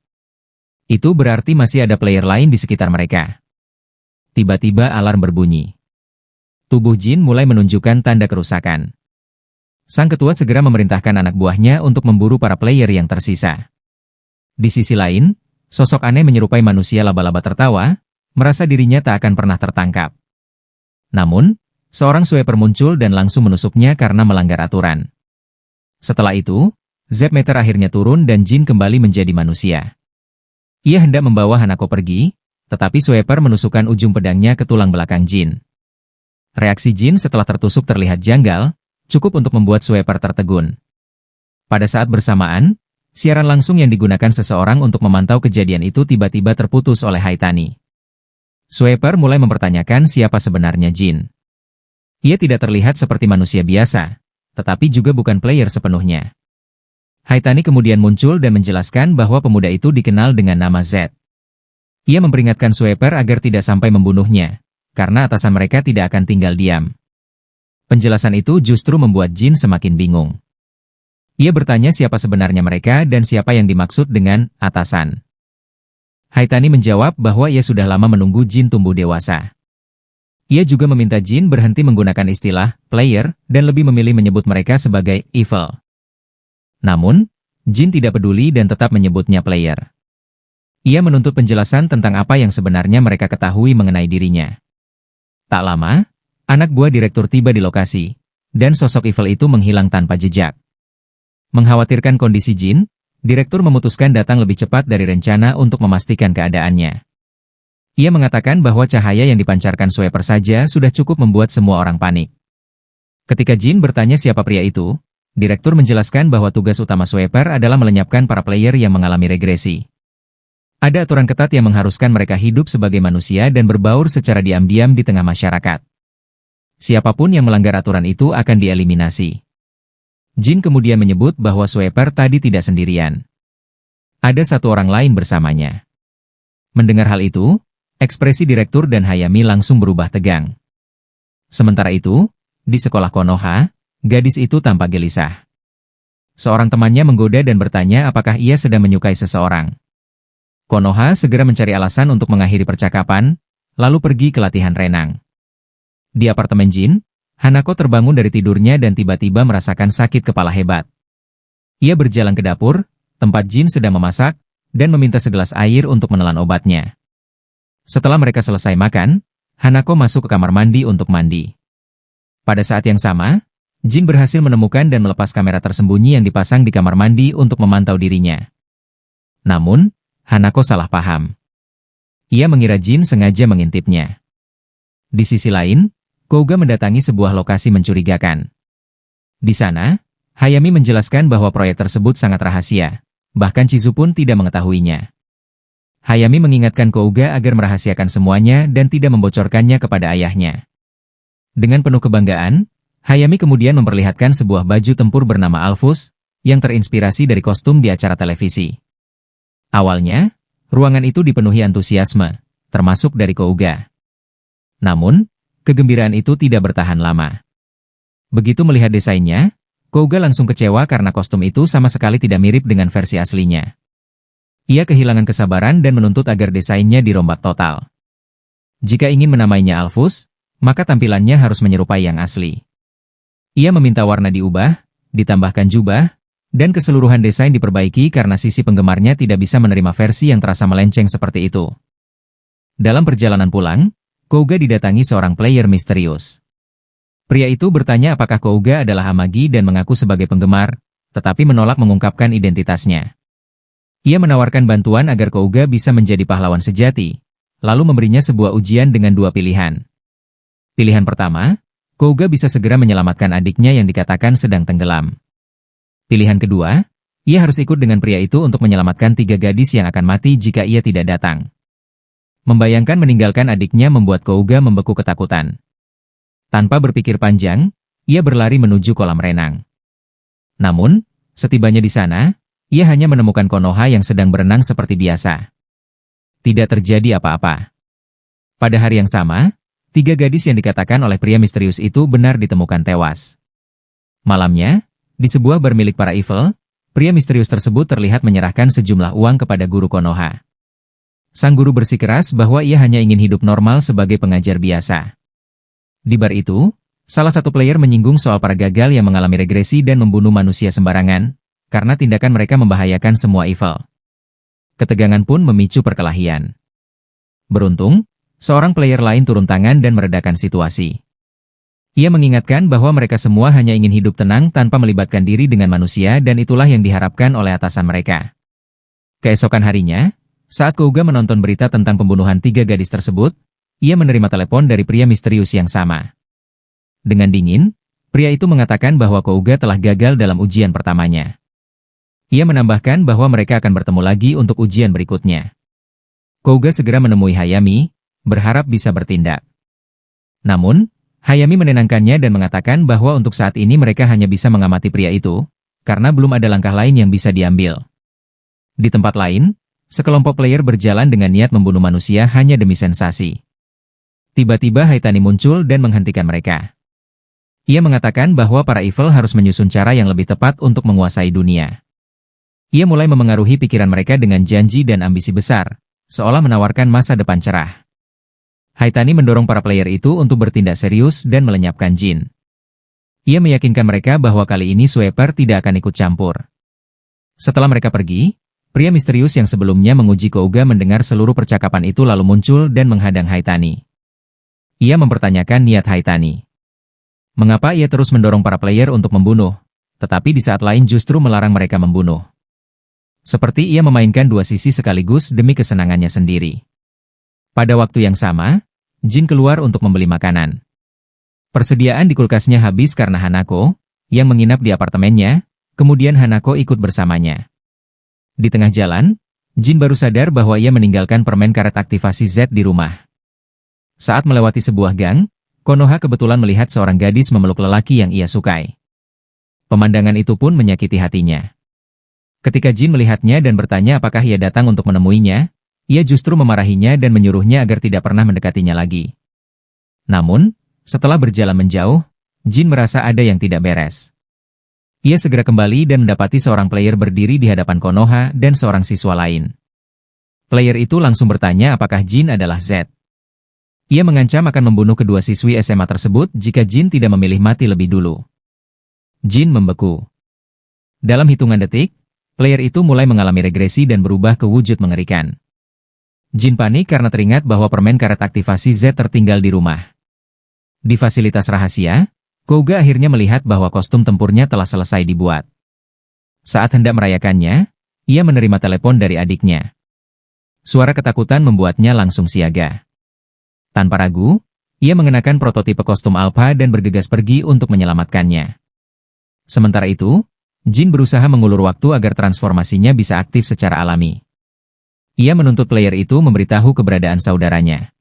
Itu berarti masih ada player lain di sekitar mereka. Tiba-tiba alarm berbunyi. Tubuh Jin mulai menunjukkan tanda kerusakan. Sang ketua segera memerintahkan anak buahnya untuk memburu para player yang tersisa. Di sisi lain, sosok aneh menyerupai manusia laba-laba tertawa, merasa dirinya tak akan pernah tertangkap. Namun, seorang sweeper muncul dan langsung menusuknya karena melanggar aturan. Setelah itu, Z-meter akhirnya turun dan Jin kembali menjadi manusia. Ia hendak membawa Hanako pergi, tetapi sweeper menusukkan ujung pedangnya ke tulang belakang Jin. Reaksi Jin setelah tertusuk terlihat janggal, cukup untuk membuat sweeper tertegun. Pada saat bersamaan, siaran langsung yang digunakan seseorang untuk memantau kejadian itu tiba-tiba terputus oleh Haitani. Sweeper mulai mempertanyakan siapa sebenarnya Jin. Ia tidak terlihat seperti manusia biasa, tetapi juga bukan player sepenuhnya. Haitani kemudian muncul dan menjelaskan bahwa pemuda itu dikenal dengan nama Z. Ia memperingatkan Sweeper agar tidak sampai membunuhnya, karena atasan mereka tidak akan tinggal diam. Penjelasan itu justru membuat Jin semakin bingung. Ia bertanya siapa sebenarnya mereka dan siapa yang dimaksud dengan atasan. Haitani menjawab bahwa ia sudah lama menunggu Jin tumbuh dewasa. Ia juga meminta Jin berhenti menggunakan istilah player dan lebih memilih menyebut mereka sebagai evil. Namun, Jin tidak peduli dan tetap menyebutnya player. Ia menuntut penjelasan tentang apa yang sebenarnya mereka ketahui mengenai dirinya. Tak lama, anak buah direktur tiba di lokasi, dan sosok evil itu menghilang tanpa jejak. Mengkhawatirkan kondisi Jin, direktur memutuskan datang lebih cepat dari rencana untuk memastikan keadaannya. Ia mengatakan bahwa cahaya yang dipancarkan Sweeper saja sudah cukup membuat semua orang panik. Ketika Jin bertanya siapa pria itu, direktur menjelaskan bahwa tugas utama Sweeper adalah melenyapkan para player yang mengalami regresi. Ada aturan ketat yang mengharuskan mereka hidup sebagai manusia dan berbaur secara diam-diam di tengah masyarakat. Siapapun yang melanggar aturan itu akan dieliminasi. Jin kemudian menyebut bahwa Sweeper tadi tidak sendirian. Ada satu orang lain bersamanya. Mendengar hal itu, ekspresi direktur dan Hayami langsung berubah tegang. Sementara itu, di sekolah Konoha, gadis itu tampak gelisah. Seorang temannya menggoda dan bertanya apakah ia sedang menyukai seseorang. Konoha segera mencari alasan untuk mengakhiri percakapan, lalu pergi ke latihan renang. Di apartemen Jin, Hanako terbangun dari tidurnya dan tiba-tiba merasakan sakit kepala hebat. Ia berjalan ke dapur, tempat Jin sedang memasak, dan meminta segelas air untuk menelan obatnya. Setelah mereka selesai makan, Hanako masuk ke kamar mandi untuk mandi. Pada saat yang sama, Jin berhasil menemukan dan melepas kamera tersembunyi yang dipasang di kamar mandi untuk memantau dirinya. Namun, Hanako salah paham. Ia mengira Jin sengaja mengintipnya. Di sisi lain, Kouga mendatangi sebuah lokasi mencurigakan. Di sana, Hayami menjelaskan bahwa proyek tersebut sangat rahasia, bahkan Chizu pun tidak mengetahuinya. Hayami mengingatkan Kouga agar merahasiakan semuanya dan tidak membocorkannya kepada ayahnya. Dengan penuh kebanggaan, Hayami kemudian memperlihatkan sebuah baju tempur bernama Alphus, yang terinspirasi dari kostum di acara televisi. Awalnya, ruangan itu dipenuhi antusiasme, termasuk dari Kouga. Namun, kegembiraan itu tidak bertahan lama. Begitu melihat desainnya, Kouga langsung kecewa karena kostum itu sama sekali tidak mirip dengan versi aslinya. Ia kehilangan kesabaran dan menuntut agar desainnya dirombak total. Jika ingin menamainya Alphus, maka tampilannya harus menyerupai yang asli. Ia meminta warna diubah, ditambahkan jubah, dan keseluruhan desain diperbaiki karena sisi penggemarnya tidak bisa menerima versi yang terasa melenceng seperti itu. Dalam perjalanan pulang, Kouga didatangi seorang player misterius. Pria itu bertanya apakah Kouga adalah Hamagi dan mengaku sebagai penggemar, tetapi menolak mengungkapkan identitasnya. Ia menawarkan bantuan agar Kouga bisa menjadi pahlawan sejati, lalu memberinya sebuah ujian dengan dua pilihan. Pilihan pertama, Kouga bisa segera menyelamatkan adiknya yang dikatakan sedang tenggelam. Pilihan kedua, ia harus ikut dengan pria itu untuk menyelamatkan 3 gadis yang akan mati jika ia tidak datang. Membayangkan meninggalkan adiknya membuat Kouga membeku ketakutan. Tanpa berpikir panjang, ia berlari menuju kolam renang. Namun, setibanya di sana, ia hanya menemukan Konoha yang sedang berenang seperti biasa. Tidak terjadi apa-apa. Pada hari yang sama, 3 gadis yang dikatakan oleh pria misterius itu benar ditemukan tewas. Malamnya, di sebuah bar milik para evil, pria misterius tersebut terlihat menyerahkan sejumlah uang kepada guru Konoha. Sang guru bersikeras bahwa ia hanya ingin hidup normal sebagai pengajar biasa. Di bar itu, salah satu player menyinggung soal para gagal yang mengalami regresi dan membunuh manusia sembarangan, karena tindakan mereka membahayakan semua evil. Ketegangan pun memicu perkelahian. Beruntung, seorang player lain turun tangan dan meredakan situasi. Ia mengingatkan bahwa mereka semua hanya ingin hidup tenang tanpa melibatkan diri dengan manusia dan itulah yang diharapkan oleh atasan mereka. Keesokan harinya, saat Kouga menonton berita tentang pembunuhan 3 gadis tersebut, ia menerima telepon dari pria misterius yang sama. Dengan dingin, pria itu mengatakan bahwa Kouga telah gagal dalam ujian pertamanya. Ia menambahkan bahwa mereka akan bertemu lagi untuk ujian berikutnya. Kouga segera menemui Hayami, berharap bisa bertindak. Namun, Hayami menenangkannya dan mengatakan bahwa untuk saat ini mereka hanya bisa mengamati pria itu, karena belum ada langkah lain yang bisa diambil. Di tempat lain, sekelompok player berjalan dengan niat membunuh manusia hanya demi sensasi. Tiba-tiba Haitani muncul dan menghentikan mereka. Ia mengatakan bahwa para evil harus menyusun cara yang lebih tepat untuk menguasai dunia. Ia mulai memengaruhi pikiran mereka dengan janji dan ambisi besar, seolah menawarkan masa depan cerah. Haitani mendorong para player itu untuk bertindak serius dan melenyapkan Jin. Ia meyakinkan mereka bahwa kali ini Sweeper tidak akan ikut campur. Setelah mereka pergi, pria misterius yang sebelumnya menguji Kouga mendengar seluruh percakapan itu lalu muncul dan menghadang Haitani. Ia mempertanyakan niat Haitani. Mengapa ia terus mendorong para player untuk membunuh, tetapi di saat lain justru melarang mereka membunuh. Seperti ia memainkan dua sisi sekaligus demi kesenangannya sendiri. Pada waktu yang sama, Jin keluar untuk membeli makanan. Persediaan di kulkasnya habis karena Hanako, yang menginap di apartemennya, kemudian Hanako ikut bersamanya. Di tengah jalan, Jin baru sadar bahwa ia meninggalkan permen karet aktivasi Z di rumah. Saat melewati sebuah gang, Konoha kebetulan melihat seorang gadis memeluk lelaki yang ia sukai. Pemandangan itu pun menyakiti hatinya. Ketika Jin melihatnya dan bertanya apakah ia datang untuk menemuinya, ia justru memarahinya dan menyuruhnya agar tidak pernah mendekatinya lagi. Namun, setelah berjalan menjauh, Jin merasa ada yang tidak beres. Ia segera kembali dan mendapati seorang player berdiri di hadapan Konoha dan seorang siswa lain. Player itu langsung bertanya apakah Jin adalah Z. Ia mengancam akan membunuh kedua siswi SMA tersebut jika Jin tidak memilih mati lebih dulu. Jin membeku. Dalam hitungan detik, player itu mulai mengalami regresi dan berubah ke wujud mengerikan. Jin panik karena teringat bahwa permen karet aktivasi Z tertinggal di rumah. Di fasilitas rahasia, Kouga akhirnya melihat bahwa kostum tempurnya telah selesai dibuat. Saat hendak merayakannya, ia menerima telepon dari adiknya. Suara ketakutan membuatnya langsung siaga. Tanpa ragu, ia mengenakan prototipe kostum Alpha dan bergegas pergi untuk menyelamatkannya. Sementara itu, Jin berusaha mengulur waktu agar transformasinya bisa aktif secara alami. Ia menuntut player itu memberitahu keberadaan saudaranya.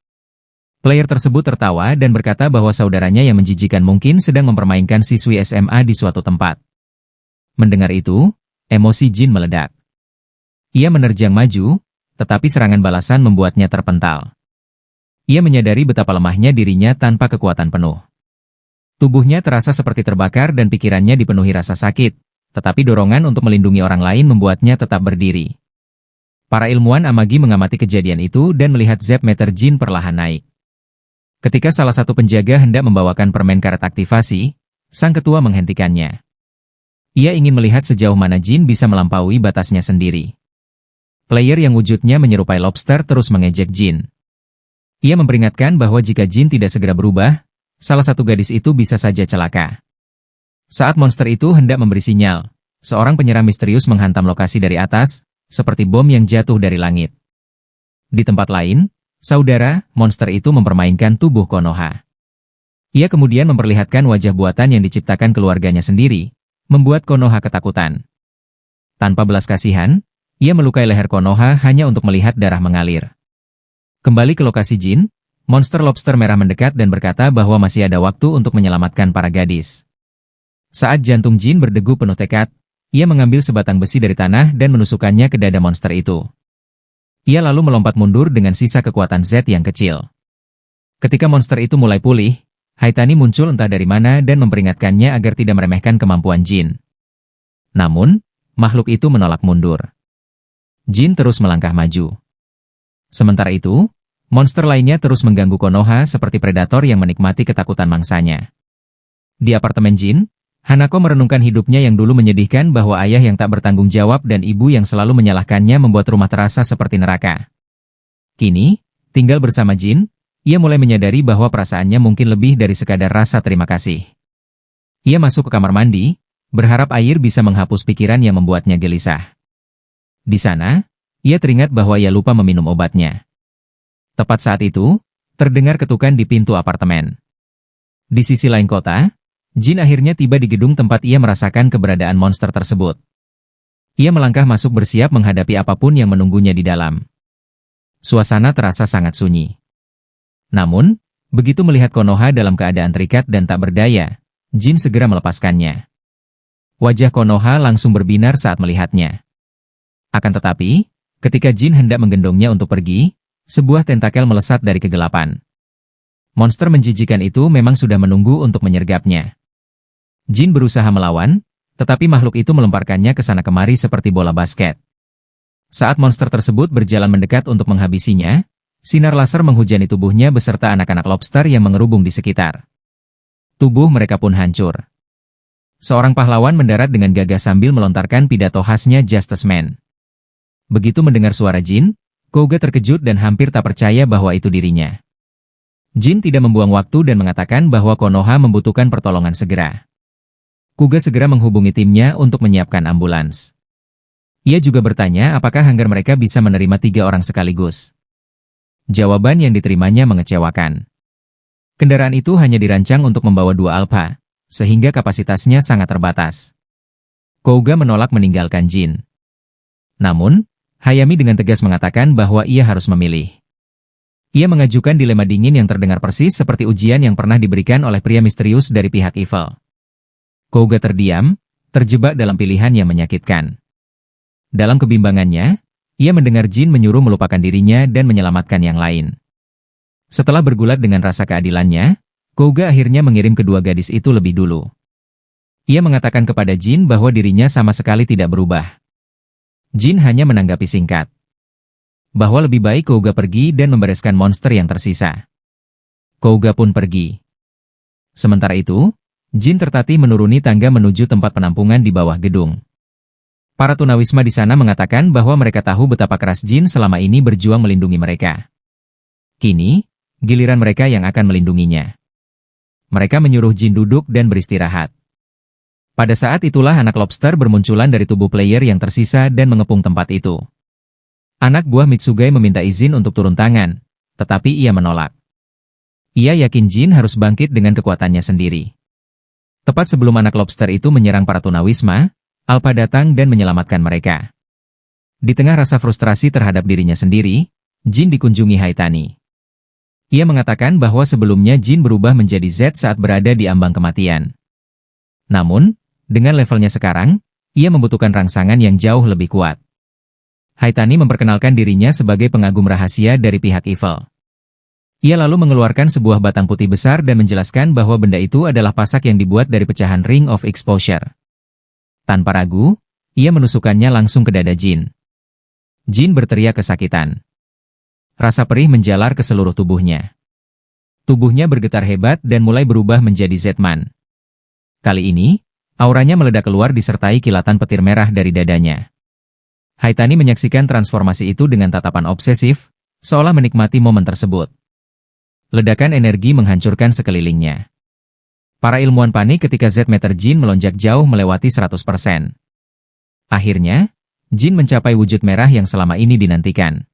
Player tersebut tertawa dan berkata bahwa saudaranya yang menjijikan mungkin sedang mempermainkan siswi SMA di suatu tempat. Mendengar itu, emosi Jin meledak. Ia menerjang maju, tetapi serangan balasan membuatnya terpental. Ia menyadari betapa lemahnya dirinya tanpa kekuatan penuh. Tubuhnya terasa seperti terbakar dan pikirannya dipenuhi rasa sakit, tetapi dorongan untuk melindungi orang lain membuatnya tetap berdiri. Para ilmuwan Amagi mengamati kejadian itu dan melihat Zep meter Jin perlahan naik. Ketika salah satu penjaga hendak membawakan permen karet aktivasi, sang ketua menghentikannya. Ia ingin melihat sejauh mana Jin bisa melampaui batasnya sendiri. Player yang wujudnya menyerupai lobster terus mengejek Jin. Ia memperingatkan bahwa jika Jin tidak segera berubah, salah satu gadis itu bisa saja celaka. Saat monster itu hendak memberi sinyal, seorang penyerang misterius menghantam lokasi dari atas, seperti bom yang jatuh dari langit. Di tempat lain, saudara, monster itu mempermainkan tubuh Konoha. Ia kemudian memperlihatkan wajah buatan yang diciptakan keluarganya sendiri, membuat Konoha ketakutan. Tanpa belas kasihan, ia melukai leher Konoha hanya untuk melihat darah mengalir. Kembali ke lokasi Jin, monster lobster merah mendekat dan berkata bahwa masih ada waktu untuk menyelamatkan para gadis. Saat jantung Jin berdegu penuh tekad, ia mengambil sebatang besi dari tanah dan menusukkannya ke dada monster itu. Ia lalu melompat mundur dengan sisa kekuatan Z yang kecil. Ketika monster itu mulai pulih, Haitani muncul entah dari mana dan memperingatkannya agar tidak meremehkan kemampuan Jin. Namun, makhluk itu menolak mundur. Jin terus melangkah maju. Sementara itu, monster lainnya terus mengganggu Konoha seperti predator yang menikmati ketakutan mangsanya. Di apartemen Jin, Hanako merenungkan hidupnya yang dulu menyedihkan bahwa ayah yang tak bertanggung jawab dan ibu yang selalu menyalahkannya membuat rumah terasa seperti neraka. Kini, tinggal bersama Jin, ia mulai menyadari bahwa perasaannya mungkin lebih dari sekadar rasa terima kasih. Ia masuk ke kamar mandi, berharap air bisa menghapus pikiran yang membuatnya gelisah. Di sana, ia teringat bahwa ia lupa meminum obatnya. Tepat saat itu, terdengar ketukan di pintu apartemen. Di sisi lain kota, Jin akhirnya tiba di gedung tempat ia merasakan keberadaan monster tersebut. Ia melangkah masuk bersiap menghadapi apapun yang menunggunya di dalam. Suasana terasa sangat sunyi. Namun, begitu melihat Konoha dalam keadaan terikat dan tak berdaya, Jin segera melepaskannya. Wajah Konoha langsung berbinar saat melihatnya. Akan tetapi, ketika Jin hendak menggendongnya untuk pergi, sebuah tentakel melesat dari kegelapan. Monster menjijikan itu memang sudah menunggu untuk menyergapnya. Jin berusaha melawan, tetapi makhluk itu melemparkannya ke sana kemari seperti bola basket. Saat monster tersebut berjalan mendekat untuk menghabisinya, sinar laser menghujani tubuhnya beserta anak-anak lobster yang mengerubung di sekitar. Tubuh mereka pun hancur. Seorang pahlawan mendarat dengan gagah sambil melontarkan pidato khasnya Justice Man. Begitu mendengar suara Jin, Kouga terkejut dan hampir tak percaya bahwa itu dirinya. Jin tidak membuang waktu dan mengatakan bahwa Konoha membutuhkan pertolongan segera. Kouga segera menghubungi timnya untuk menyiapkan ambulans. Ia juga bertanya apakah hanggar mereka bisa menerima 3 orang sekaligus. Jawaban yang diterimanya mengecewakan. Kendaraan itu hanya dirancang untuk membawa 2 Alpha, sehingga kapasitasnya sangat terbatas. Kouga menolak meninggalkan Jin. Namun, Hayami dengan tegas mengatakan bahwa ia harus memilih. Ia mengajukan dilema dingin yang terdengar persis seperti ujian yang pernah diberikan oleh pria misterius dari pihak Evil. Kouga terdiam, terjebak dalam pilihan yang menyakitkan. Dalam kebimbangannya, ia mendengar Jin menyuruh melupakan dirinya dan menyelamatkan yang lain. Setelah bergulat dengan rasa keadilannya, Kouga akhirnya mengirim kedua gadis itu lebih dulu. Ia mengatakan kepada Jin bahwa dirinya sama sekali tidak berubah. Jin hanya menanggapi singkat. bahwa lebih baik Kouga pergi dan membereskan monster yang tersisa. Kouga pun pergi. Sementara itu, Jin tertatih menuruni tangga menuju tempat penampungan di bawah gedung. Para tunawisma di sana mengatakan bahwa mereka tahu betapa keras Jin selama ini berjuang melindungi mereka. Kini, giliran mereka yang akan melindunginya. Mereka menyuruh Jin duduk dan beristirahat. Pada saat itulah anak lobster bermunculan dari tubuh player yang tersisa dan mengepung tempat itu. Anak buah Mitsugai meminta izin untuk turun tangan, tetapi ia menolak. Ia yakin Jin harus bangkit dengan kekuatannya sendiri. Tepat sebelum anak lobster itu menyerang para tunawisma, Alpha datang dan menyelamatkan mereka. Di tengah rasa frustrasi terhadap dirinya sendiri, Jin dikunjungi Haitani. Ia mengatakan bahwa sebelumnya Jin berubah menjadi Z saat berada di ambang kematian. Namun, dengan levelnya sekarang, ia membutuhkan rangsangan yang jauh lebih kuat. Haitani memperkenalkan dirinya sebagai pengagum rahasia dari pihak Evil. Ia lalu mengeluarkan sebuah batang putih besar dan menjelaskan bahwa benda itu adalah pasak yang dibuat dari pecahan Ring of Exposure. Tanpa ragu, ia menusukkannya langsung ke dada Jin. Jin berteriak kesakitan. Rasa perih menjalar ke seluruh tubuhnya. Tubuhnya bergetar hebat dan mulai berubah menjadi Z-Man. Kali ini, auranya meledak keluar disertai kilatan petir merah dari dadanya. Haitani menyaksikan transformasi itu dengan tatapan obsesif, seolah menikmati momen tersebut. Ledakan energi menghancurkan sekelilingnya. Para ilmuwan panik ketika Z-Meter Jin melonjak jauh melewati 100%. Akhirnya, Jin mencapai wujud merah yang selama ini dinantikan.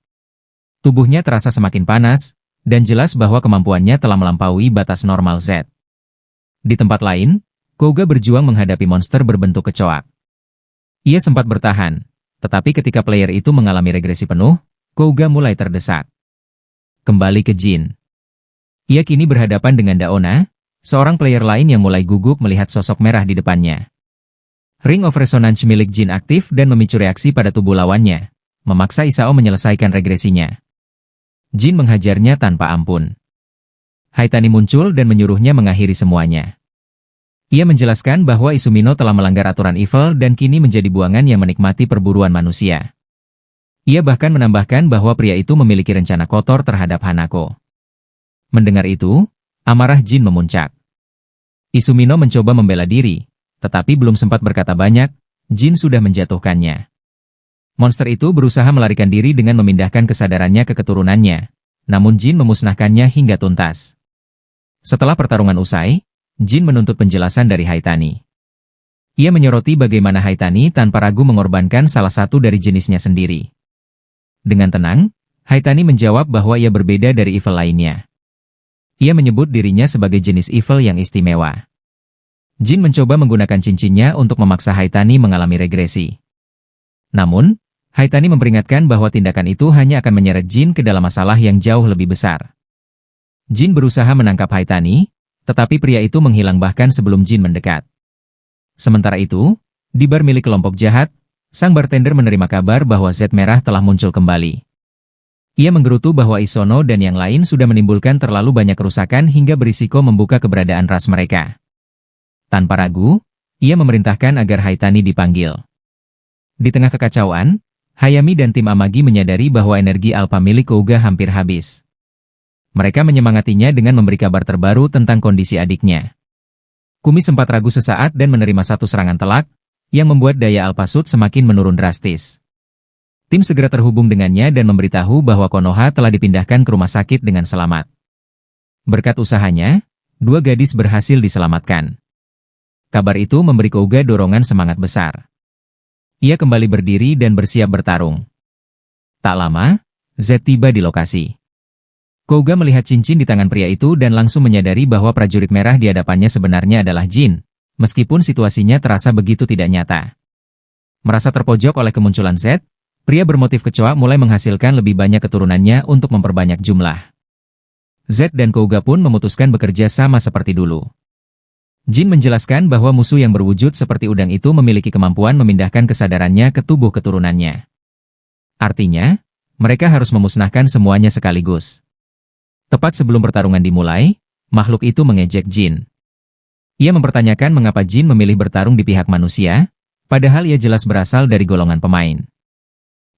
Tubuhnya terasa semakin panas, dan jelas bahwa kemampuannya telah melampaui batas normal Z. Di tempat lain, Kouga berjuang menghadapi monster berbentuk kecoak. Ia sempat bertahan, tetapi ketika player itu mengalami regresi penuh, Kouga mulai terdesak. Kembali ke Jin. Ia kini berhadapan dengan Daona, seorang player lain yang mulai gugup melihat sosok merah di depannya. Ring of Resonance milik Jin aktif dan memicu reaksi pada tubuh lawannya, memaksa Isao menyelesaikan regresinya. Jin menghajarnya tanpa ampun. Haitani muncul dan menyuruhnya mengakhiri semuanya. Ia menjelaskan bahwa Izumino telah melanggar aturan Evil dan kini menjadi buangan yang menikmati perburuan manusia. Ia bahkan menambahkan bahwa pria itu memiliki rencana kotor terhadap Hanako. Mendengar itu, amarah Jin memuncak. Izumino mencoba membela diri, tetapi belum sempat berkata banyak, Jin sudah menjatuhkannya. Monster itu berusaha melarikan diri dengan memindahkan kesadarannya ke keturunannya, namun Jin memusnahkannya hingga tuntas. Setelah pertarungan usai, Jin menuntut penjelasan dari Haitani. Ia menyoroti bagaimana Haitani tanpa ragu mengorbankan salah satu dari jenisnya sendiri. Dengan tenang, Haitani menjawab bahwa ia berbeda dari Evil lainnya. Ia menyebut dirinya sebagai jenis Evil yang istimewa. Jin mencoba menggunakan cincinnya untuk memaksa Haitani mengalami regresi. Namun, Haitani memperingatkan bahwa tindakan itu hanya akan menyeret Jin ke dalam masalah yang jauh lebih besar. Jin berusaha menangkap Haitani, tetapi pria itu menghilang bahkan sebelum Jin mendekat. Sementara itu, di bar milik kelompok jahat, sang bartender menerima kabar bahwa Z merah telah muncul kembali. Ia menggerutu bahwa Isono dan yang lain sudah menimbulkan terlalu banyak kerusakan hingga berisiko membuka keberadaan ras mereka. Tanpa ragu, ia memerintahkan agar Haitani dipanggil. Di tengah kekacauan, Hayami dan tim Amagi menyadari bahwa energi alpha milik Kouga hampir habis. Mereka menyemangatinya dengan memberi kabar terbaru tentang kondisi adiknya. Kumi sempat ragu sesaat dan menerima satu serangan telak, yang membuat daya alpha suit semakin menurun drastis. Tim segera terhubung dengannya dan memberitahu bahwa Konoha telah dipindahkan ke rumah sakit dengan selamat. Berkat usahanya, dua gadis berhasil diselamatkan. Kabar itu memberi Kouga dorongan semangat besar. Ia kembali berdiri dan bersiap bertarung. Tak lama, Z tiba di lokasi. Kouga melihat cincin di tangan pria itu dan langsung menyadari bahwa prajurit merah di hadapannya sebenarnya adalah Jin, meskipun situasinya terasa begitu tidak nyata. Merasa terpojok oleh kemunculan Z, pria bermotif kecoa mulai menghasilkan lebih banyak keturunannya untuk memperbanyak jumlah. Z dan Kouga pun memutuskan bekerja sama seperti dulu. Jin menjelaskan bahwa musuh yang berwujud seperti udang itu memiliki kemampuan memindahkan kesadarannya ke tubuh keturunannya. Artinya, mereka harus memusnahkan semuanya sekaligus. Tepat sebelum pertarungan dimulai, makhluk itu mengejek Jin. Ia mempertanyakan mengapa Jin memilih bertarung di pihak manusia, padahal ia jelas berasal dari golongan pemain.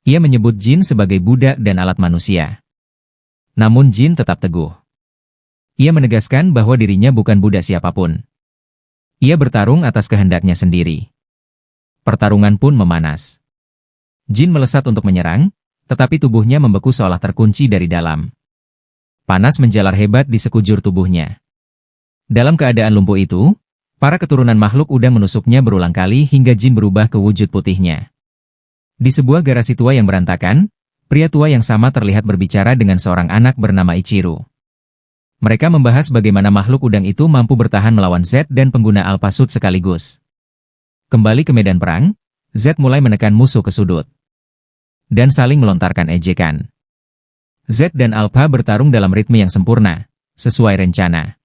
Ia menyebut Jin sebagai budak dan alat manusia. Namun Jin tetap teguh. Ia menegaskan bahwa dirinya bukan budak siapapun. Ia bertarung atas kehendaknya sendiri. Pertarungan pun memanas. Jin melesat untuk menyerang, tetapi tubuhnya membeku seolah terkunci dari dalam. Panas menjalar hebat di sekujur tubuhnya. Dalam keadaan lumpuh itu, para keturunan makhluk udang menusuknya berulang kali hingga Jin berubah ke wujud putihnya. Di sebuah garasi tua yang berantakan, pria tua yang sama terlihat berbicara dengan seorang anak bernama Ichiru. Mereka membahas bagaimana makhluk udang itu mampu bertahan melawan Z dan pengguna Alpha Suit sekaligus. Kembali ke medan perang, Z mulai menekan musuh ke sudut. Dan saling melontarkan ejekan. Z dan Alpha bertarung dalam ritme yang sempurna, sesuai rencana.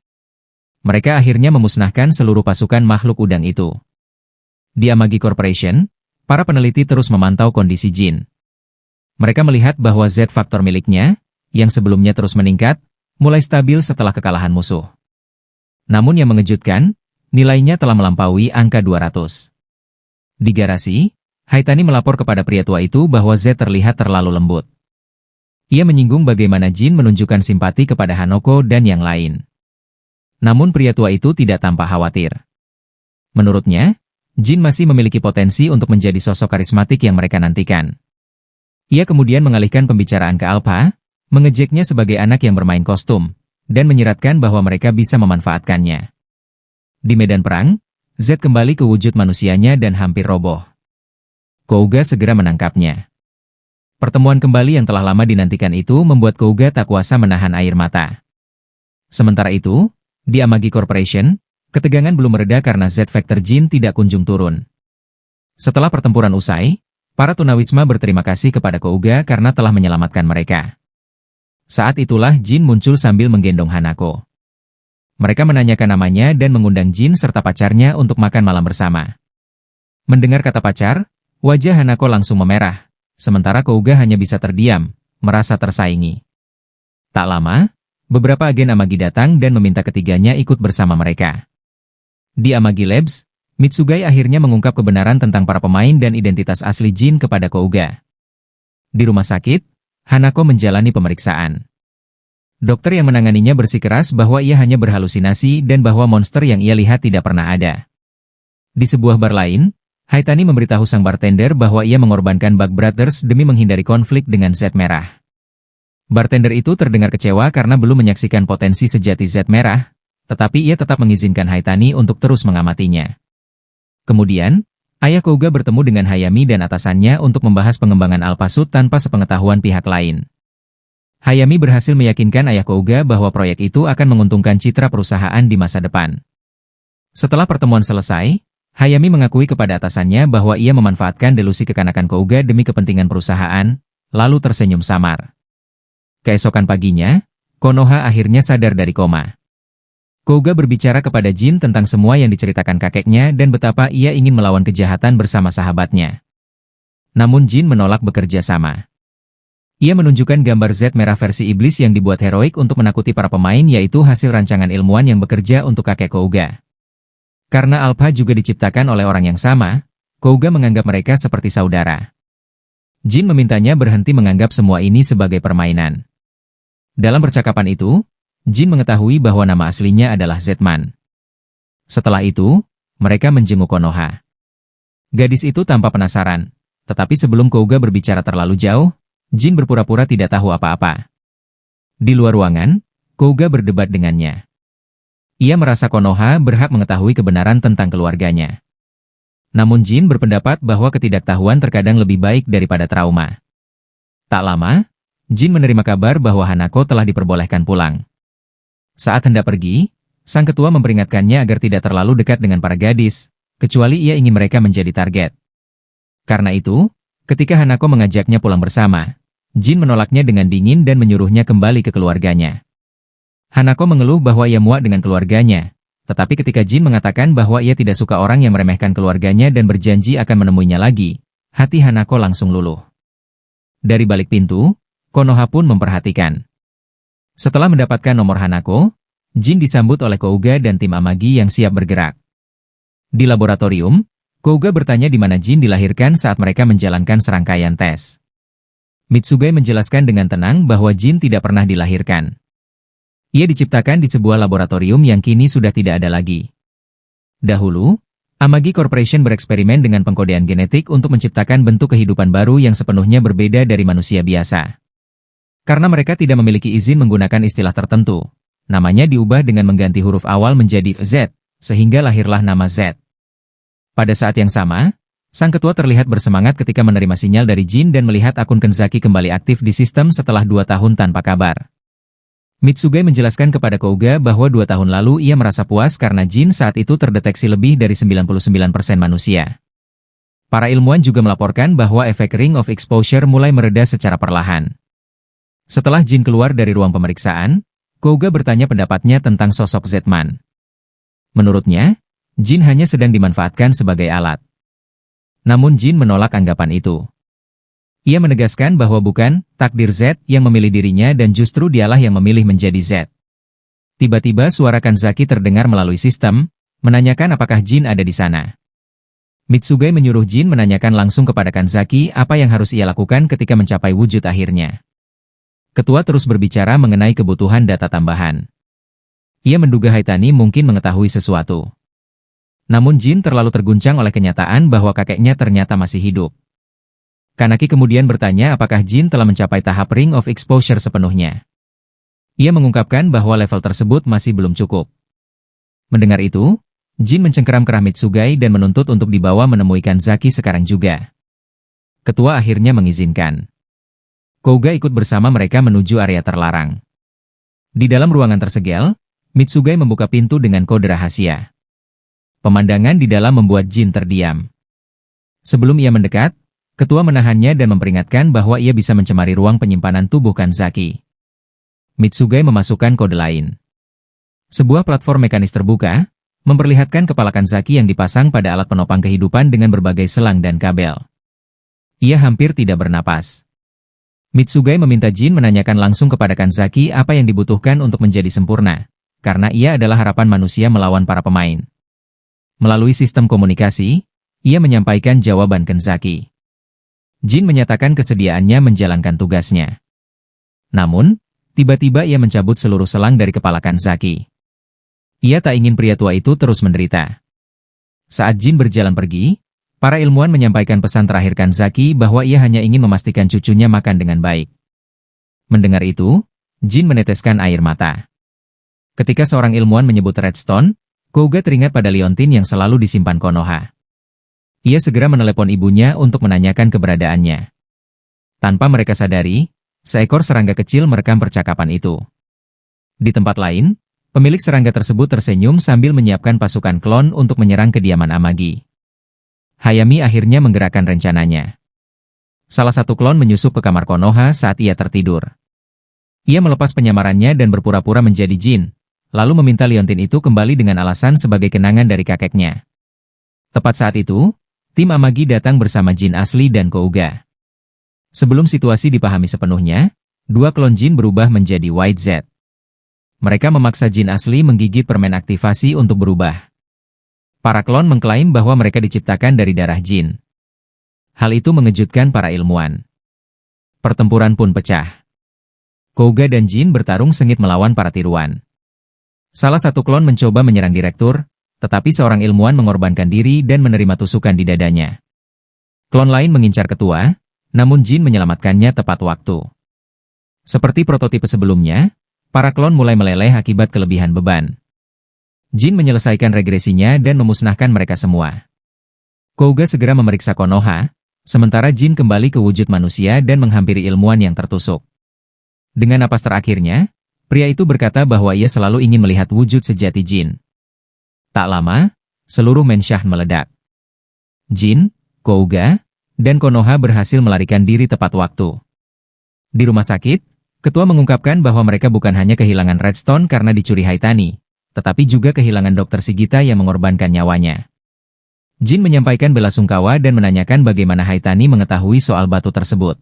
Mereka akhirnya memusnahkan seluruh pasukan makhluk udang itu. Di Amagi Corporation, para peneliti terus memantau kondisi Jin. Mereka melihat bahwa Z faktor miliknya, yang sebelumnya terus meningkat, mulai stabil setelah kekalahan musuh. Namun yang mengejutkan, nilainya telah melampaui angka 200. Di garasi, Haitani melapor kepada pria tua itu bahwa Z terlihat terlalu lembut. Ia menyinggung bagaimana Jin menunjukkan simpati kepada Hanako dan yang lain. Namun pria tua itu tidak tampak khawatir. Menurutnya, Jin masih memiliki potensi untuk menjadi sosok karismatik yang mereka nantikan. Ia kemudian mengalihkan pembicaraan ke Alpha, mengejeknya sebagai anak yang bermain kostum, dan menyiratkan bahwa mereka bisa memanfaatkannya. Di medan perang, Z kembali ke wujud manusianya dan hampir roboh. Kouga segera menangkapnya. Pertemuan kembali yang telah lama dinantikan itu membuat Kouga tak kuasa menahan air mata. Sementara itu, di Amagi Corporation, ketegangan belum mereda karena Z Factor Jin tidak kunjung turun. Setelah pertempuran usai, para tunawisma berterima kasih kepada Kouga karena telah menyelamatkan mereka. Saat itulah Jin muncul sambil menggendong Hanako. Mereka menanyakan namanya dan mengundang Jin serta pacarnya untuk makan malam bersama. Mendengar kata pacar, wajah Hanako langsung memerah, sementara Kouga hanya bisa terdiam, merasa tersaingi. Tak lama, beberapa agen Amagi datang dan meminta ketiganya ikut bersama mereka. Di Amagi Labs, Mitsugai akhirnya mengungkap kebenaran tentang para pemain dan identitas asli Jin kepada Kouga. Di rumah sakit, Hanako menjalani pemeriksaan. Dokter yang menanganinya bersikeras bahwa ia hanya berhalusinasi dan bahwa monster yang ia lihat tidak pernah ada. Di sebuah bar lain, Haitani memberitahu sang bartender bahwa ia mengorbankan Bug Brothers demi menghindari konflik dengan Z Merah. Bartender itu terdengar kecewa karena belum menyaksikan potensi sejati Z Merah, tetapi ia tetap mengizinkan Haitani untuk terus mengamatinya. Kemudian, ayah Kouga bertemu dengan Hayami dan atasannya untuk membahas pengembangan Alpha Suit tanpa sepengetahuan pihak lain. Hayami berhasil meyakinkan ayah Kouga bahwa proyek itu akan menguntungkan citra perusahaan di masa depan. Setelah pertemuan selesai, Hayami mengakui kepada atasannya bahwa ia memanfaatkan delusi kekanakan Kouga demi kepentingan perusahaan, lalu tersenyum samar. Keesokan paginya, Konoha akhirnya sadar dari koma. Kouga berbicara kepada Jin tentang semua yang diceritakan kakeknya dan betapa ia ingin melawan kejahatan bersama sahabatnya. Namun Jin menolak bekerja sama. Ia menunjukkan gambar Z Merah versi iblis yang dibuat heroik untuk menakuti para pemain, yaitu hasil rancangan ilmuwan yang bekerja untuk kakek Kouga. Karena Alpha juga diciptakan oleh orang yang sama, Kouga menganggap mereka seperti saudara. Jin memintanya berhenti menganggap semua ini sebagai permainan. Dalam percakapan itu, Jin mengetahui bahwa nama aslinya adalah Z-Man. Setelah itu, mereka menjenguk Konoha. Gadis itu tampak penasaran, tetapi sebelum Kouga berbicara terlalu jauh, Jin berpura-pura tidak tahu apa-apa. Di luar ruangan, Kouga berdebat dengannya. Ia merasa Konoha berhak mengetahui kebenaran tentang keluarganya. Namun Jin berpendapat bahwa ketidaktahuan terkadang lebih baik daripada trauma. Tak lama, Jin menerima kabar bahwa Hanako telah diperbolehkan pulang. Saat hendak pergi, sang ketua memperingatkannya agar tidak terlalu dekat dengan para gadis, kecuali ia ingin mereka menjadi target. Karena itu, ketika Hanako mengajaknya pulang bersama, Jin menolaknya dengan dingin dan menyuruhnya kembali ke keluarganya. Hanako mengeluh bahwa ia muak dengan keluarganya, tetapi ketika Jin mengatakan bahwa ia tidak suka orang yang meremehkan keluarganya dan berjanji akan menemuinya lagi, hati Hanako langsung luluh. Dari balik pintu, Konoha pun memperhatikan. Setelah mendapatkan nomor Hanako, Jin disambut oleh Kouga dan tim Amagi yang siap bergerak. Di laboratorium, Kouga bertanya di mana Jin dilahirkan saat mereka menjalankan serangkaian tes. Mitsugai menjelaskan dengan tenang bahwa Jin tidak pernah dilahirkan. Ia diciptakan di sebuah laboratorium yang kini sudah tidak ada lagi. Dahulu, Amagi Corporation bereksperimen dengan pengkodean genetik untuk menciptakan bentuk kehidupan baru yang sepenuhnya berbeda dari manusia biasa. Karena mereka tidak memiliki izin menggunakan istilah tertentu, namanya diubah dengan mengganti huruf awal menjadi Z, sehingga lahirlah nama Z. Pada saat yang sama, sang ketua terlihat bersemangat ketika menerima sinyal dari Jin dan melihat akun Kenzaki kembali aktif di sistem setelah 2 tahun tanpa kabar. Mitsugai menjelaskan kepada Kouga bahwa 2 tahun lalu ia merasa puas karena Jin saat itu terdeteksi lebih dari 99% manusia. Para ilmuwan juga melaporkan bahwa efek Ring of Exposure mulai mereda secara perlahan. Setelah Jin keluar dari ruang pemeriksaan, Kouga bertanya pendapatnya tentang sosok Zetman. Menurutnya, Jin hanya sedang dimanfaatkan sebagai alat. Namun Jin menolak anggapan itu. Ia menegaskan bahwa bukan takdir Z yang memilih dirinya dan justru dialah yang memilih menjadi Z. Tiba-tiba suara Kanzaki terdengar melalui sistem, menanyakan apakah Jin ada di sana. Mitsugai menyuruh Jin menanyakan langsung kepada Kanzaki apa yang harus ia lakukan ketika mencapai wujud akhirnya. Ketua terus berbicara mengenai kebutuhan data tambahan. Ia menduga Haitani mungkin mengetahui sesuatu. Namun Jin terlalu terguncang oleh kenyataan bahwa kakeknya ternyata masih hidup. Kanaki kemudian bertanya apakah Jin telah mencapai tahap Ring of Exposure sepenuhnya. Ia mengungkapkan bahwa level tersebut masih belum cukup. Mendengar itu, Jin mencengkeram kerah Mitsugai dan menuntut untuk dibawa menemui Kanzaki sekarang juga. Ketua akhirnya mengizinkan. Kouga ikut bersama mereka menuju area terlarang. Di dalam ruangan tersegel, Mitsugai membuka pintu dengan kode rahasia. Pemandangan di dalam membuat Jin terdiam. Sebelum ia mendekat, ketua menahannya dan memperingatkan bahwa ia bisa mencemari ruang penyimpanan tubuh Kanzaki. Mitsugai memasukkan kode lain. Sebuah platform mekanis terbuka, memperlihatkan kepala Kanzaki yang dipasang pada alat penopang kehidupan dengan berbagai selang dan kabel. Ia hampir tidak bernapas. Mitsugai meminta Jin menanyakan langsung kepada Kanzaki apa yang dibutuhkan untuk menjadi sempurna, karena ia adalah harapan manusia melawan para pemain. Melalui sistem komunikasi, ia menyampaikan jawaban Kanzaki. Jin menyatakan kesediaannya menjalankan tugasnya. Namun, tiba-tiba ia mencabut seluruh selang dari kepala Kanzaki. Ia tak ingin pria tua itu terus menderita. Saat Jin berjalan pergi, para ilmuwan menyampaikan pesan terakhir Kanzaki bahwa ia hanya ingin memastikan cucunya makan dengan baik. Mendengar itu, Jin meneteskan air mata. Ketika seorang ilmuwan menyebut Redstone, Kouga teringat pada liontin yang selalu disimpan Konoha. Ia segera menelepon ibunya untuk menanyakan keberadaannya. Tanpa mereka sadari, seekor serangga kecil merekam percakapan itu. Di tempat lain, pemilik serangga tersebut tersenyum sambil menyiapkan pasukan klon untuk menyerang kediaman Amagi. Hayami akhirnya menggerakkan rencananya. Salah satu klon menyusup ke kamar Konoha saat ia tertidur. Ia melepas penyamarannya dan berpura-pura menjadi Jin, lalu meminta liontin itu kembali dengan alasan sebagai kenangan dari kakeknya. Tepat saat itu, tim Amagi datang bersama Jin asli dan Kouga. Sebelum situasi dipahami sepenuhnya, 2 klon Jin berubah menjadi White Z. Mereka memaksa Jin asli menggigit permen aktivasi untuk berubah. Para klon mengklaim bahwa mereka diciptakan dari darah Jin. Hal itu mengejutkan para ilmuwan. Pertempuran pun pecah. Kouga dan Jin bertarung sengit melawan para tiruan. Salah satu klon mencoba menyerang direktur, tetapi seorang ilmuwan mengorbankan diri dan menerima tusukan di dadanya. Klon lain mengincar ketua, namun Jin menyelamatkannya tepat waktu. Seperti prototipe sebelumnya, para klon mulai meleleh akibat kelebihan beban. Jin menyelesaikan regresinya dan memusnahkan mereka semua. Kouga segera memeriksa Konoha, sementara Jin kembali ke wujud manusia dan menghampiri ilmuwan yang tertusuk. Dengan napas terakhirnya, pria itu berkata bahwa ia selalu ingin melihat wujud sejati Jin. Tak lama, seluruh Menshah meledak. Jin, Kouga, dan Konoha berhasil melarikan diri tepat waktu. Di rumah sakit, ketua mengungkapkan bahwa mereka bukan hanya kehilangan Redstone karena dicuri Haitani, tetapi juga kehilangan Dr. Shigita yang mengorbankan nyawanya. Jin menyampaikan belasungkawa dan menanyakan bagaimana Haitani mengetahui soal batu tersebut.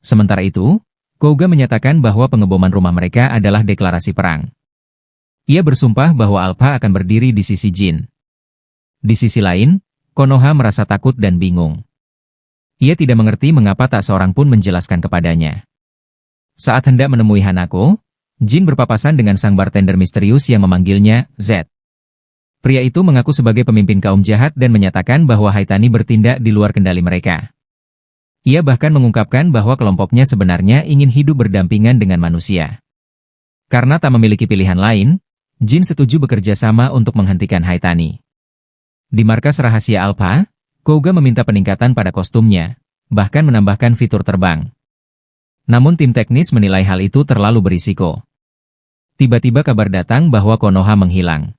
Sementara itu, Kouga menyatakan bahwa pengeboman rumah mereka adalah deklarasi perang. Ia bersumpah bahwa Alpha akan berdiri di sisi Jin. Di sisi lain, Konoha merasa takut dan bingung. Ia tidak mengerti mengapa tak seorang pun menjelaskan kepadanya. Saat hendak menemui Hanako, Jin berpapasan dengan sang bartender misterius yang memanggilnya Z. Pria itu mengaku sebagai pemimpin kaum jahat dan menyatakan bahwa Haitani bertindak di luar kendali mereka. Ia bahkan mengungkapkan bahwa kelompoknya sebenarnya ingin hidup berdampingan dengan manusia. Karena tak memiliki pilihan lain, Jin setuju bekerja sama untuk menghentikan Haitani. Di markas rahasia Alpha, Kouga meminta peningkatan pada kostumnya, bahkan menambahkan fitur terbang. Namun tim teknis menilai hal itu terlalu berisiko. Tiba-tiba kabar datang bahwa Konoha menghilang.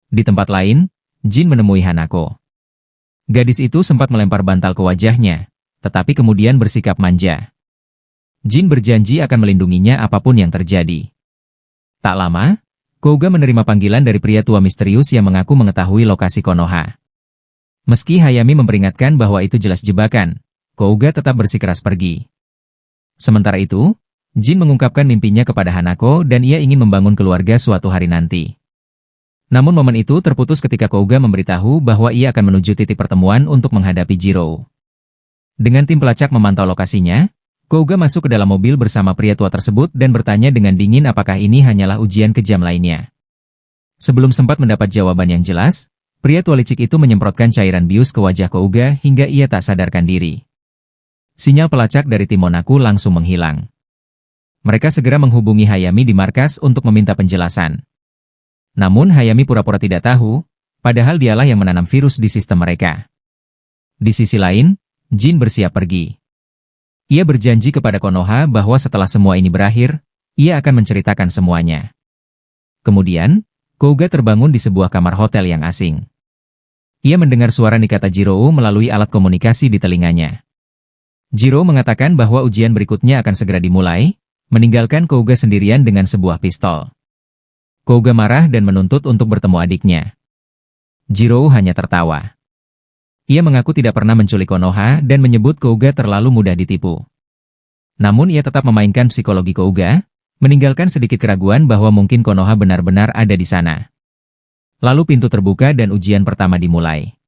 Di tempat lain, Jin menemui Hanako. Gadis itu sempat melempar bantal ke wajahnya, tetapi kemudian bersikap manja. Jin berjanji akan melindunginya apapun yang terjadi. Tak lama, Kouga menerima panggilan dari pria tua misterius yang mengaku mengetahui lokasi Konoha. Meski Hayami memperingatkan bahwa itu jelas jebakan, Kouga tetap bersikeras pergi. Sementara itu, Jin mengungkapkan mimpinya kepada Hanako dan ia ingin membangun keluarga suatu hari nanti. Namun momen itu terputus ketika Kouga memberitahu bahwa ia akan menuju titik pertemuan untuk menghadapi Jiro. Dengan tim pelacak memantau lokasinya, Kouga masuk ke dalam mobil bersama pria tua tersebut dan bertanya dengan dingin apakah ini hanyalah ujian kejam lainnya. Sebelum sempat mendapat jawaban yang jelas, pria tua licik itu menyemprotkan cairan bius ke wajah Kouga hingga ia tak sadarkan diri. Sinyal pelacak dari tim Monaku langsung menghilang. Mereka segera menghubungi Hayami di markas untuk meminta penjelasan. Namun Hayami pura-pura tidak tahu, padahal dialah yang menanam virus di sistem mereka. Di sisi lain, Jin bersiap pergi. Ia berjanji kepada Konoha bahwa setelah semua ini berakhir, ia akan menceritakan semuanya. Kemudian, Kouga terbangun di sebuah kamar hotel yang asing. Ia mendengar suara Nikata Jiro melalui alat komunikasi di telinganya. Jiro mengatakan bahwa ujian berikutnya akan segera dimulai, meninggalkan Kouga sendirian dengan sebuah pistol. Kouga marah dan menuntut untuk bertemu adiknya. Jiro hanya tertawa. Ia mengaku tidak pernah menculik Konoha dan menyebut Kouga terlalu mudah ditipu. Namun ia tetap memainkan psikologi Kouga, meninggalkan sedikit keraguan bahwa mungkin Konoha benar-benar ada di sana. Lalu pintu terbuka dan ujian pertama dimulai.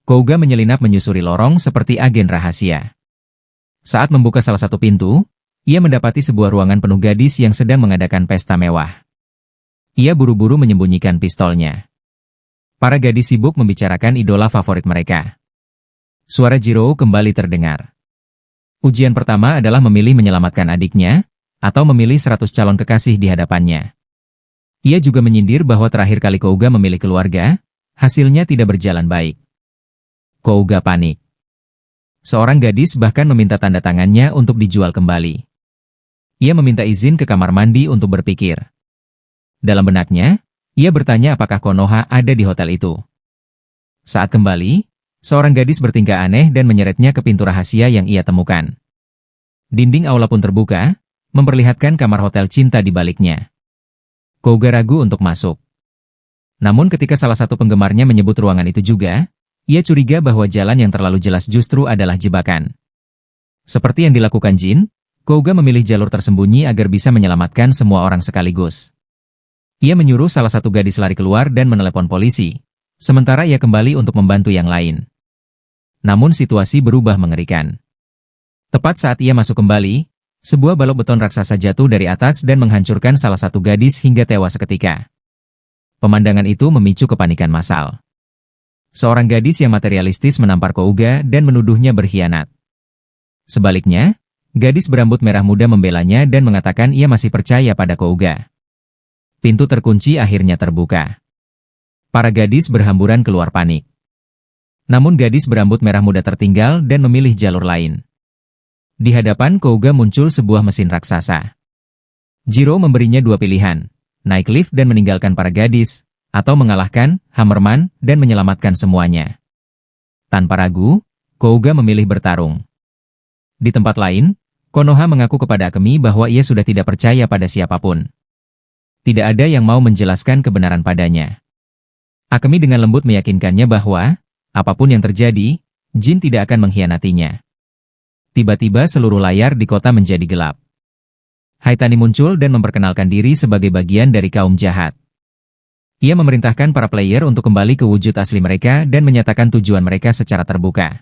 Kouga menyelinap menyusuri lorong seperti agen rahasia. Saat membuka salah satu pintu, ia mendapati sebuah ruangan penuh gadis yang sedang mengadakan pesta mewah. Ia buru-buru menyembunyikan pistolnya. Para gadis sibuk membicarakan idola favorit mereka. Suara Jiro kembali terdengar. Ujian pertama adalah memilih menyelamatkan adiknya, atau memilih 100 calon kekasih di hadapannya. Ia juga menyindir bahwa terakhir kali Kouga memilih keluarga, hasilnya tidak berjalan baik. Kouga panik. Seorang gadis bahkan meminta tanda tangannya untuk dijual kembali. Ia meminta izin ke kamar mandi untuk berpikir. Dalam benaknya, ia bertanya apakah Konoha ada di hotel itu. Saat kembali, seorang gadis bertingkah aneh dan menyeretnya ke pintu rahasia yang ia temukan. Dinding aula pun terbuka, memperlihatkan kamar hotel cinta di baliknya. Kouga ragu untuk masuk. Namun ketika salah satu penggemarnya menyebut ruangan itu juga, ia curiga bahwa jalan yang terlalu jelas justru adalah jebakan. Seperti yang dilakukan Jin, Kouga memilih jalur tersembunyi agar bisa menyelamatkan semua orang sekaligus. Ia menyuruh salah satu gadis lari keluar dan menelepon polisi, sementara ia kembali untuk membantu yang lain. Namun situasi berubah mengerikan. Tepat saat ia masuk kembali, sebuah balok beton raksasa jatuh dari atas dan menghancurkan salah satu gadis hingga tewas seketika. Pemandangan itu memicu kepanikan massal. Seorang gadis yang materialistis menampar Kouga dan menuduhnya berkhianat. Sebaliknya, gadis berambut merah muda membelanya dan mengatakan ia masih percaya pada Kouga. Pintu terkunci akhirnya terbuka. Para gadis berhamburan keluar panik. Namun gadis berambut merah muda tertinggal dan memilih jalur lain. Di hadapan Kouga muncul sebuah mesin raksasa. Jiro memberinya dua pilihan, naik lift dan meninggalkan para gadis, atau mengalahkan Hammerman dan menyelamatkan semuanya. Tanpa ragu, Kouga memilih bertarung. Di tempat lain, Konoha mengaku kepada Akemi bahwa ia sudah tidak percaya pada siapapun. Tidak ada yang mau menjelaskan kebenaran padanya. Akemi dengan lembut meyakinkannya bahwa, apapun yang terjadi, Jin tidak akan mengkhianatinya. Tiba-tiba seluruh layar di kota menjadi gelap. Haitani muncul dan memperkenalkan diri sebagai bagian dari kaum jahat. Ia memerintahkan para player untuk kembali ke wujud asli mereka dan menyatakan tujuan mereka secara terbuka.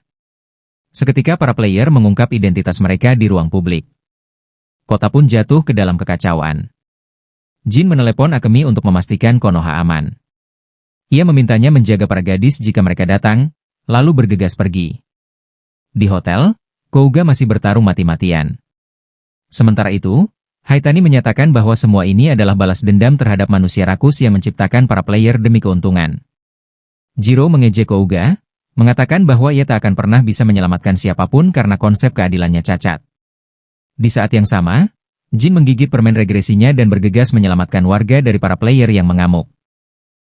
Seketika para player mengungkap identitas mereka di ruang publik. Kota pun jatuh ke dalam kekacauan. Jin menelepon Akemi untuk memastikan Konoha aman. Ia memintanya menjaga para gadis jika mereka datang, lalu bergegas pergi. Di hotel, Kouga masih bertarung mati-matian. Sementara itu, Haitani menyatakan bahwa semua ini adalah balas dendam terhadap manusia rakus yang menciptakan para player demi keuntungan. Jiro mengejek Kouga, mengatakan bahwa ia tak akan pernah bisa menyelamatkan siapapun karena konsep keadilannya cacat. Di saat yang sama, Jin menggigit permen regresinya dan bergegas menyelamatkan warga dari para player yang mengamuk.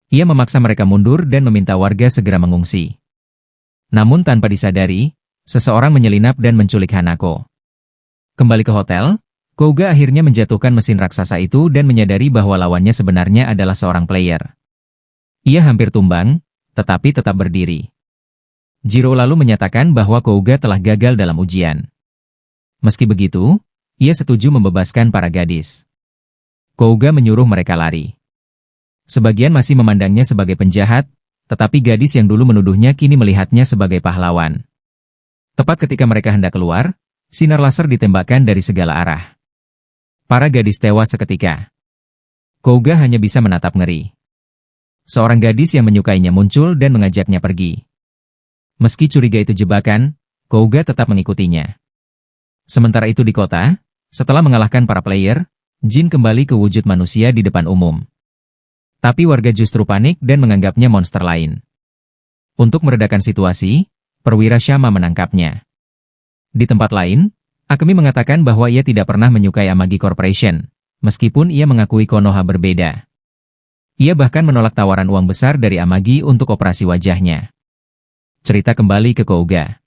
Ia memaksa mereka mundur dan meminta warga segera mengungsi. Namun tanpa disadari, seseorang menyelinap dan menculik Hanako. Kembali ke hotel, Kouga akhirnya menjatuhkan mesin raksasa itu dan menyadari bahwa lawannya sebenarnya adalah seorang player. Ia hampir tumbang, tetapi tetap berdiri. Jiro lalu menyatakan bahwa Kouga telah gagal dalam ujian. Meski begitu, ia setuju membebaskan para gadis. Kouga menyuruh mereka lari. Sebagian masih memandangnya sebagai penjahat, tetapi gadis yang dulu menuduhnya kini melihatnya sebagai pahlawan. Tepat ketika mereka hendak keluar, sinar laser ditembakkan dari segala arah. Para gadis tewas seketika. Kouga hanya bisa menatap ngeri. Seorang gadis yang menyukainya muncul dan mengajaknya pergi. Meski curiga itu jebakan, Kouga tetap mengikutinya. Sementara itu di kota, setelah mengalahkan para player, Jin kembali ke wujud manusia di depan umum. Tapi warga justru panik dan menganggapnya monster lain. Untuk meredakan situasi, perwira Shama menangkapnya. Di tempat lain, Akemi mengatakan bahwa ia tidak pernah menyukai Amagi Corporation, meskipun ia mengakui Konoha berbeda. Ia bahkan menolak tawaran uang besar dari Amagi untuk operasi wajahnya. Cerita kembali ke Kouga.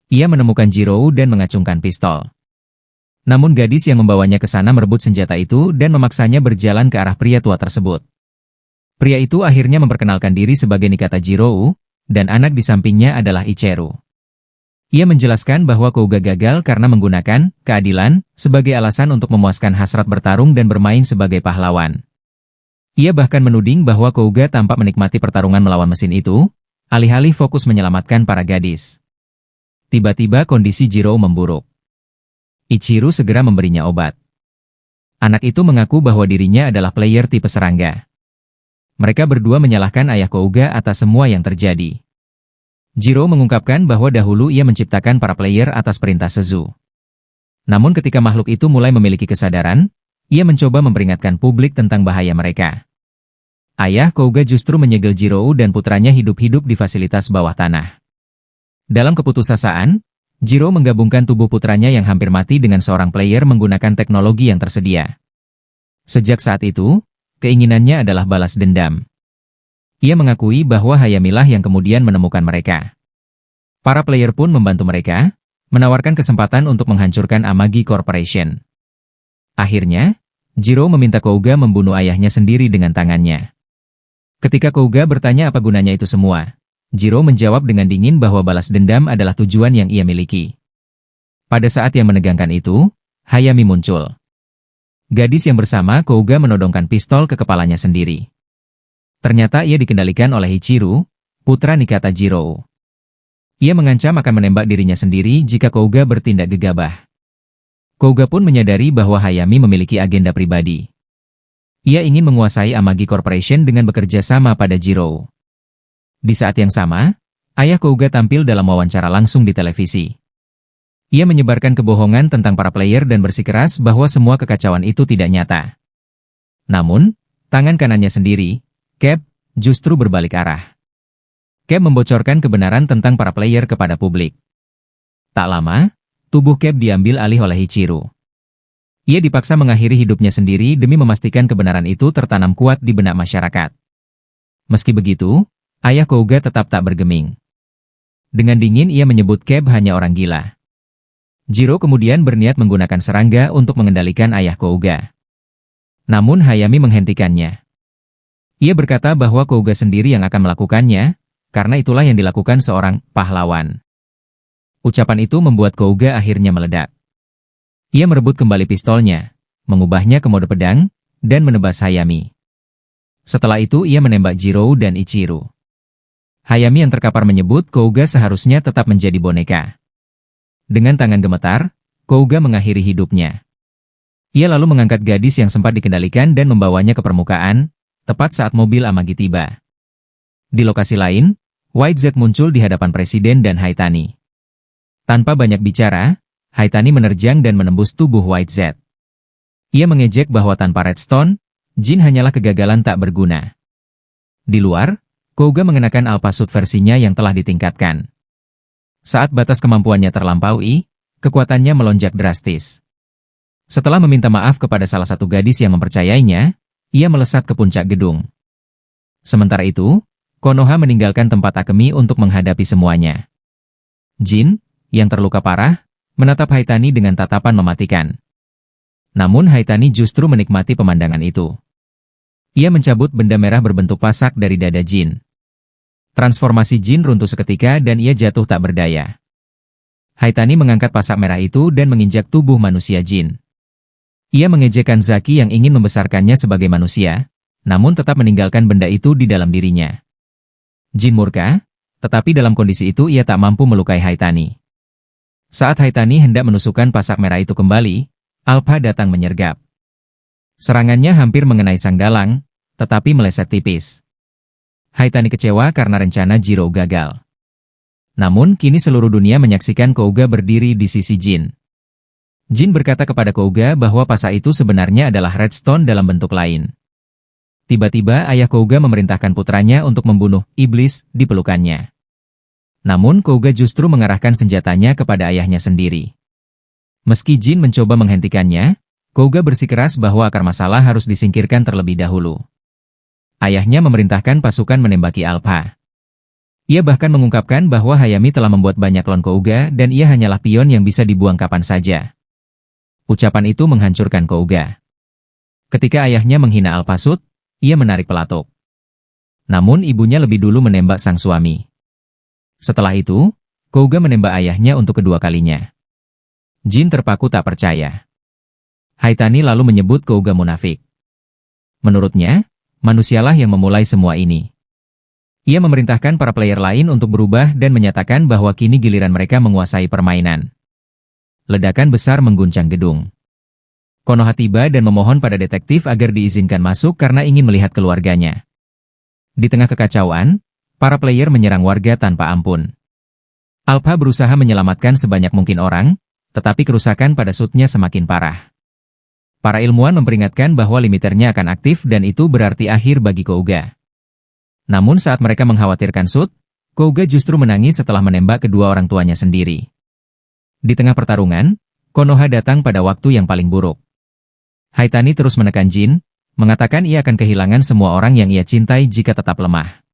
Ia menemukan Jiro dan mengacungkan pistol. Namun gadis yang membawanya ke sana merebut senjata itu dan memaksanya berjalan ke arah pria tua tersebut. Pria itu akhirnya memperkenalkan diri sebagai Nikata Jiro, dan anak di sampingnya adalah Ichiru. Ia menjelaskan bahwa Kouga gagal karena menggunakan keadilan sebagai alasan untuk memuaskan hasrat bertarung dan bermain sebagai pahlawan. Ia bahkan menuding bahwa Kouga tampak menikmati pertarungan melawan mesin itu, alih-alih fokus menyelamatkan para gadis. Tiba-tiba kondisi Jiro memburuk. Ichiru segera memberinya obat. Anak itu mengaku bahwa dirinya adalah player tipe serangga. Mereka berdua menyalahkan ayah Kouga atas semua yang terjadi. Jiro mengungkapkan bahwa dahulu ia menciptakan para player atas perintah Sezu. Namun ketika makhluk itu mulai memiliki kesadaran, ia mencoba memperingatkan publik tentang bahaya mereka. Ayah Kouga justru menyegel Jiro dan putranya hidup-hidup di fasilitas bawah tanah. Dalam keputusasaan, Jiro menggabungkan tubuh putranya yang hampir mati dengan seorang player menggunakan teknologi yang tersedia. Sejak saat itu, keinginannya adalah balas dendam. Ia mengakui bahwa Hayamilah yang kemudian menemukan mereka. Para player pun membantu mereka, menawarkan kesempatan untuk menghancurkan Amagi Corporation. Akhirnya, Jiro meminta Kouga membunuh ayahnya sendiri dengan tangannya. Ketika Kouga bertanya apa gunanya itu semua, Jiro menjawab dengan dingin bahwa balas dendam adalah tujuan yang ia miliki. Pada saat yang menegangkan itu, Hayami muncul. Gadis yang bersama Kouga menodongkan pistol ke kepalanya sendiri. Ternyata ia dikendalikan oleh Ichiru, putra Nikata Jiro. Ia mengancam akan menembak dirinya sendiri jika Kouga bertindak gegabah. Kouga pun menyadari bahwa Hayami memiliki agenda pribadi. Ia ingin menguasai Amagi Corporation dengan bekerja sama pada Jiro. Di saat yang sama, ayah Kouga tampil dalam wawancara langsung di televisi. Ia menyebarkan kebohongan tentang para player dan bersikeras bahwa semua kekacauan itu tidak nyata. Namun, tangan kanannya sendiri, Cap, justru berbalik arah. Cap membocorkan kebenaran tentang para player kepada publik. Tak lama, tubuh Cap diambil alih oleh Ichiru. Ia dipaksa mengakhiri hidupnya sendiri demi memastikan kebenaran itu tertanam kuat di benak masyarakat. Meski begitu, ayah Kouga tetap tak bergeming. Dengan dingin ia menyebut Cap hanya orang gila. Jiro kemudian berniat menggunakan serangga untuk mengendalikan ayah Kouga. Namun Hayami menghentikannya. Ia berkata bahwa Kouga sendiri yang akan melakukannya, karena itulah yang dilakukan seorang pahlawan. Ucapan itu membuat Kouga akhirnya meledak. Ia merebut kembali pistolnya, mengubahnya ke mode pedang, dan menebas Hayami. Setelah itu ia menembak Jiro dan Ichiru. Hayami yang terkapar menyebut Kouga seharusnya tetap menjadi boneka. Dengan tangan gemetar, Kouga mengakhiri hidupnya. Ia lalu mengangkat gadis yang sempat dikendalikan dan membawanya ke permukaan, tepat saat mobil Amagi tiba. Di lokasi lain, White Z muncul di hadapan Presiden dan Haitani. Tanpa banyak bicara, Haitani menerjang dan menembus tubuh White Z. Ia mengejek bahwa tanpa Redstone, Jin hanyalah kegagalan tak berguna. Di luar, Kouga mengenakan Alpha Suit versinya yang telah ditingkatkan. Saat batas kemampuannya terlampaui, kekuatannya melonjak drastis. Setelah meminta maaf kepada salah satu gadis yang mempercayainya, ia melesat ke puncak gedung. Sementara itu, Konoha meninggalkan tempat Akemi untuk menghadapi semuanya. Jin, yang terluka parah, menatap Haitani dengan tatapan mematikan. Namun Haitani justru menikmati pemandangan itu. Ia mencabut benda merah berbentuk pasak dari dada Jin. Transformasi Jin runtuh seketika dan ia jatuh tak berdaya. Haitani mengangkat pasak merah itu dan menginjak tubuh manusia Jin. Ia mengejekkan Zaki yang ingin membesarkannya sebagai manusia, namun tetap meninggalkan benda itu di dalam dirinya. Jin murka, tetapi dalam kondisi itu ia tak mampu melukai Haitani. Saat Haitani hendak menusukkan pasak merah itu kembali, Alpha datang menyergap. Serangannya hampir mengenai sang dalang, tetapi meleset tipis. Haitani kecewa karena rencana Jiro gagal. Namun kini seluruh dunia menyaksikan Kouga berdiri di sisi Jin. Jin berkata kepada Kouga bahwa pasak itu sebenarnya adalah Redstone dalam bentuk lain. Tiba-tiba ayah Kouga memerintahkan putranya untuk membunuh iblis di pelukannya. Namun Kouga justru mengarahkan senjatanya kepada ayahnya sendiri. Meski Jin mencoba menghentikannya, Kouga bersikeras bahwa akar masalah harus disingkirkan terlebih dahulu. Ayahnya memerintahkan pasukan menembaki Alpha. Ia bahkan mengungkapkan bahwa Hayami telah membuat banyak klon Kouga dan ia hanyalah pion yang bisa dibuang kapan saja. Ucapan itu menghancurkan Kouga. Ketika ayahnya menghina Alpha Suit, ia menarik pelatuk. Namun ibunya lebih dulu menembak sang suami. Setelah itu, Kouga menembak ayahnya untuk kedua kalinya. Jin terpaku tak percaya. Haitani lalu menyebut Kouga munafik. Menurutnya, manusialah yang memulai semua ini. Ia memerintahkan para player lain untuk berubah dan menyatakan bahwa kini giliran mereka menguasai permainan. Ledakan besar mengguncang gedung. Konoha tiba dan memohon pada detektif agar diizinkan masuk karena ingin melihat keluarganya. Di tengah kekacauan, para player menyerang warga tanpa ampun. Alpha berusaha menyelamatkan sebanyak mungkin orang, tetapi kerusakan pada suitnya semakin parah. Para ilmuwan memperingatkan bahwa limiternya akan aktif dan itu berarti akhir bagi Kouga. Namun saat mereka mengkhawatirkan suit, Kouga justru menangis setelah menembak kedua orang tuanya sendiri. Di tengah pertarungan, Konoha datang pada waktu yang paling buruk. Haitani terus menekan Jin, mengatakan ia akan kehilangan semua orang yang ia cintai jika tetap lemah.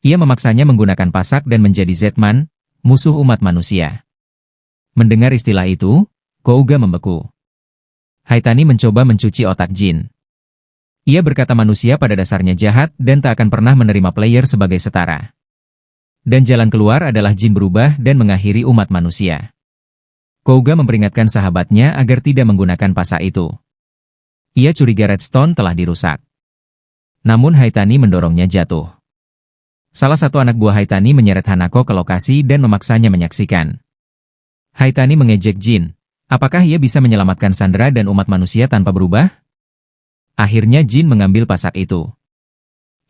Ia memaksanya menggunakan pasak dan menjadi Zetman, musuh umat manusia. Mendengar istilah itu, Kouga membeku. Haitani mencoba mencuci otak Jin. Ia berkata manusia pada dasarnya jahat dan tak akan pernah menerima player sebagai setara. Dan jalan keluar adalah Jin berubah dan mengakhiri umat manusia. Kouga memperingatkan sahabatnya agar tidak menggunakan pasak itu. Ia curiga Redstone telah dirusak. Namun Haitani mendorongnya jatuh. Salah satu anak buah Haitani menyeret Hanako ke lokasi dan memaksanya menyaksikan. Haitani mengejek Jin, apakah ia bisa menyelamatkan Sandra dan umat manusia tanpa berubah? Akhirnya Jin mengambil pasak itu.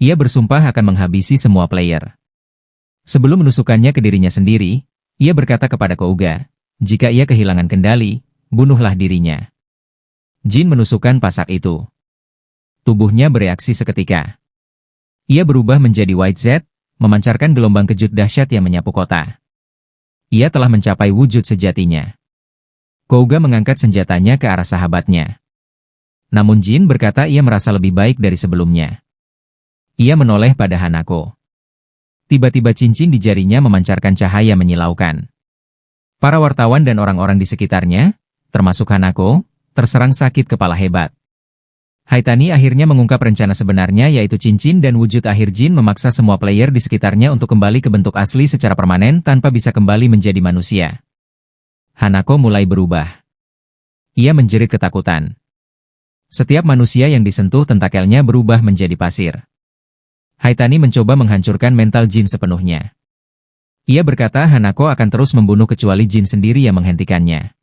Ia bersumpah akan menghabisi semua player. Sebelum menusukkannya ke dirinya sendiri, ia berkata kepada Kouga, jika ia kehilangan kendali, bunuhlah dirinya. Jin menusukkan pasak itu. Tubuhnya bereaksi seketika. Ia berubah menjadi White Z, memancarkan gelombang kejut dahsyat yang menyapu kota. Ia telah mencapai wujud sejatinya. Kouga mengangkat senjatanya ke arah sahabatnya. Namun Jin berkata ia merasa lebih baik dari sebelumnya. Ia menoleh pada Hanako. Tiba-tiba cincin di jarinya memancarkan cahaya menyilaukan. Para wartawan dan orang-orang di sekitarnya, termasuk Hanako, terserang sakit kepala hebat. Haitani akhirnya mengungkap rencana sebenarnya yaitu cincin dan wujud akhir Jin memaksa semua player di sekitarnya untuk kembali ke bentuk asli secara permanen tanpa bisa kembali menjadi manusia. Hanako mulai berubah. Ia menjerit ketakutan. Setiap manusia yang disentuh tentakelnya berubah menjadi pasir. Haitani mencoba menghancurkan mental Jin sepenuhnya. Ia berkata Hanako akan terus membunuh kecuali Jin sendiri yang menghentikannya.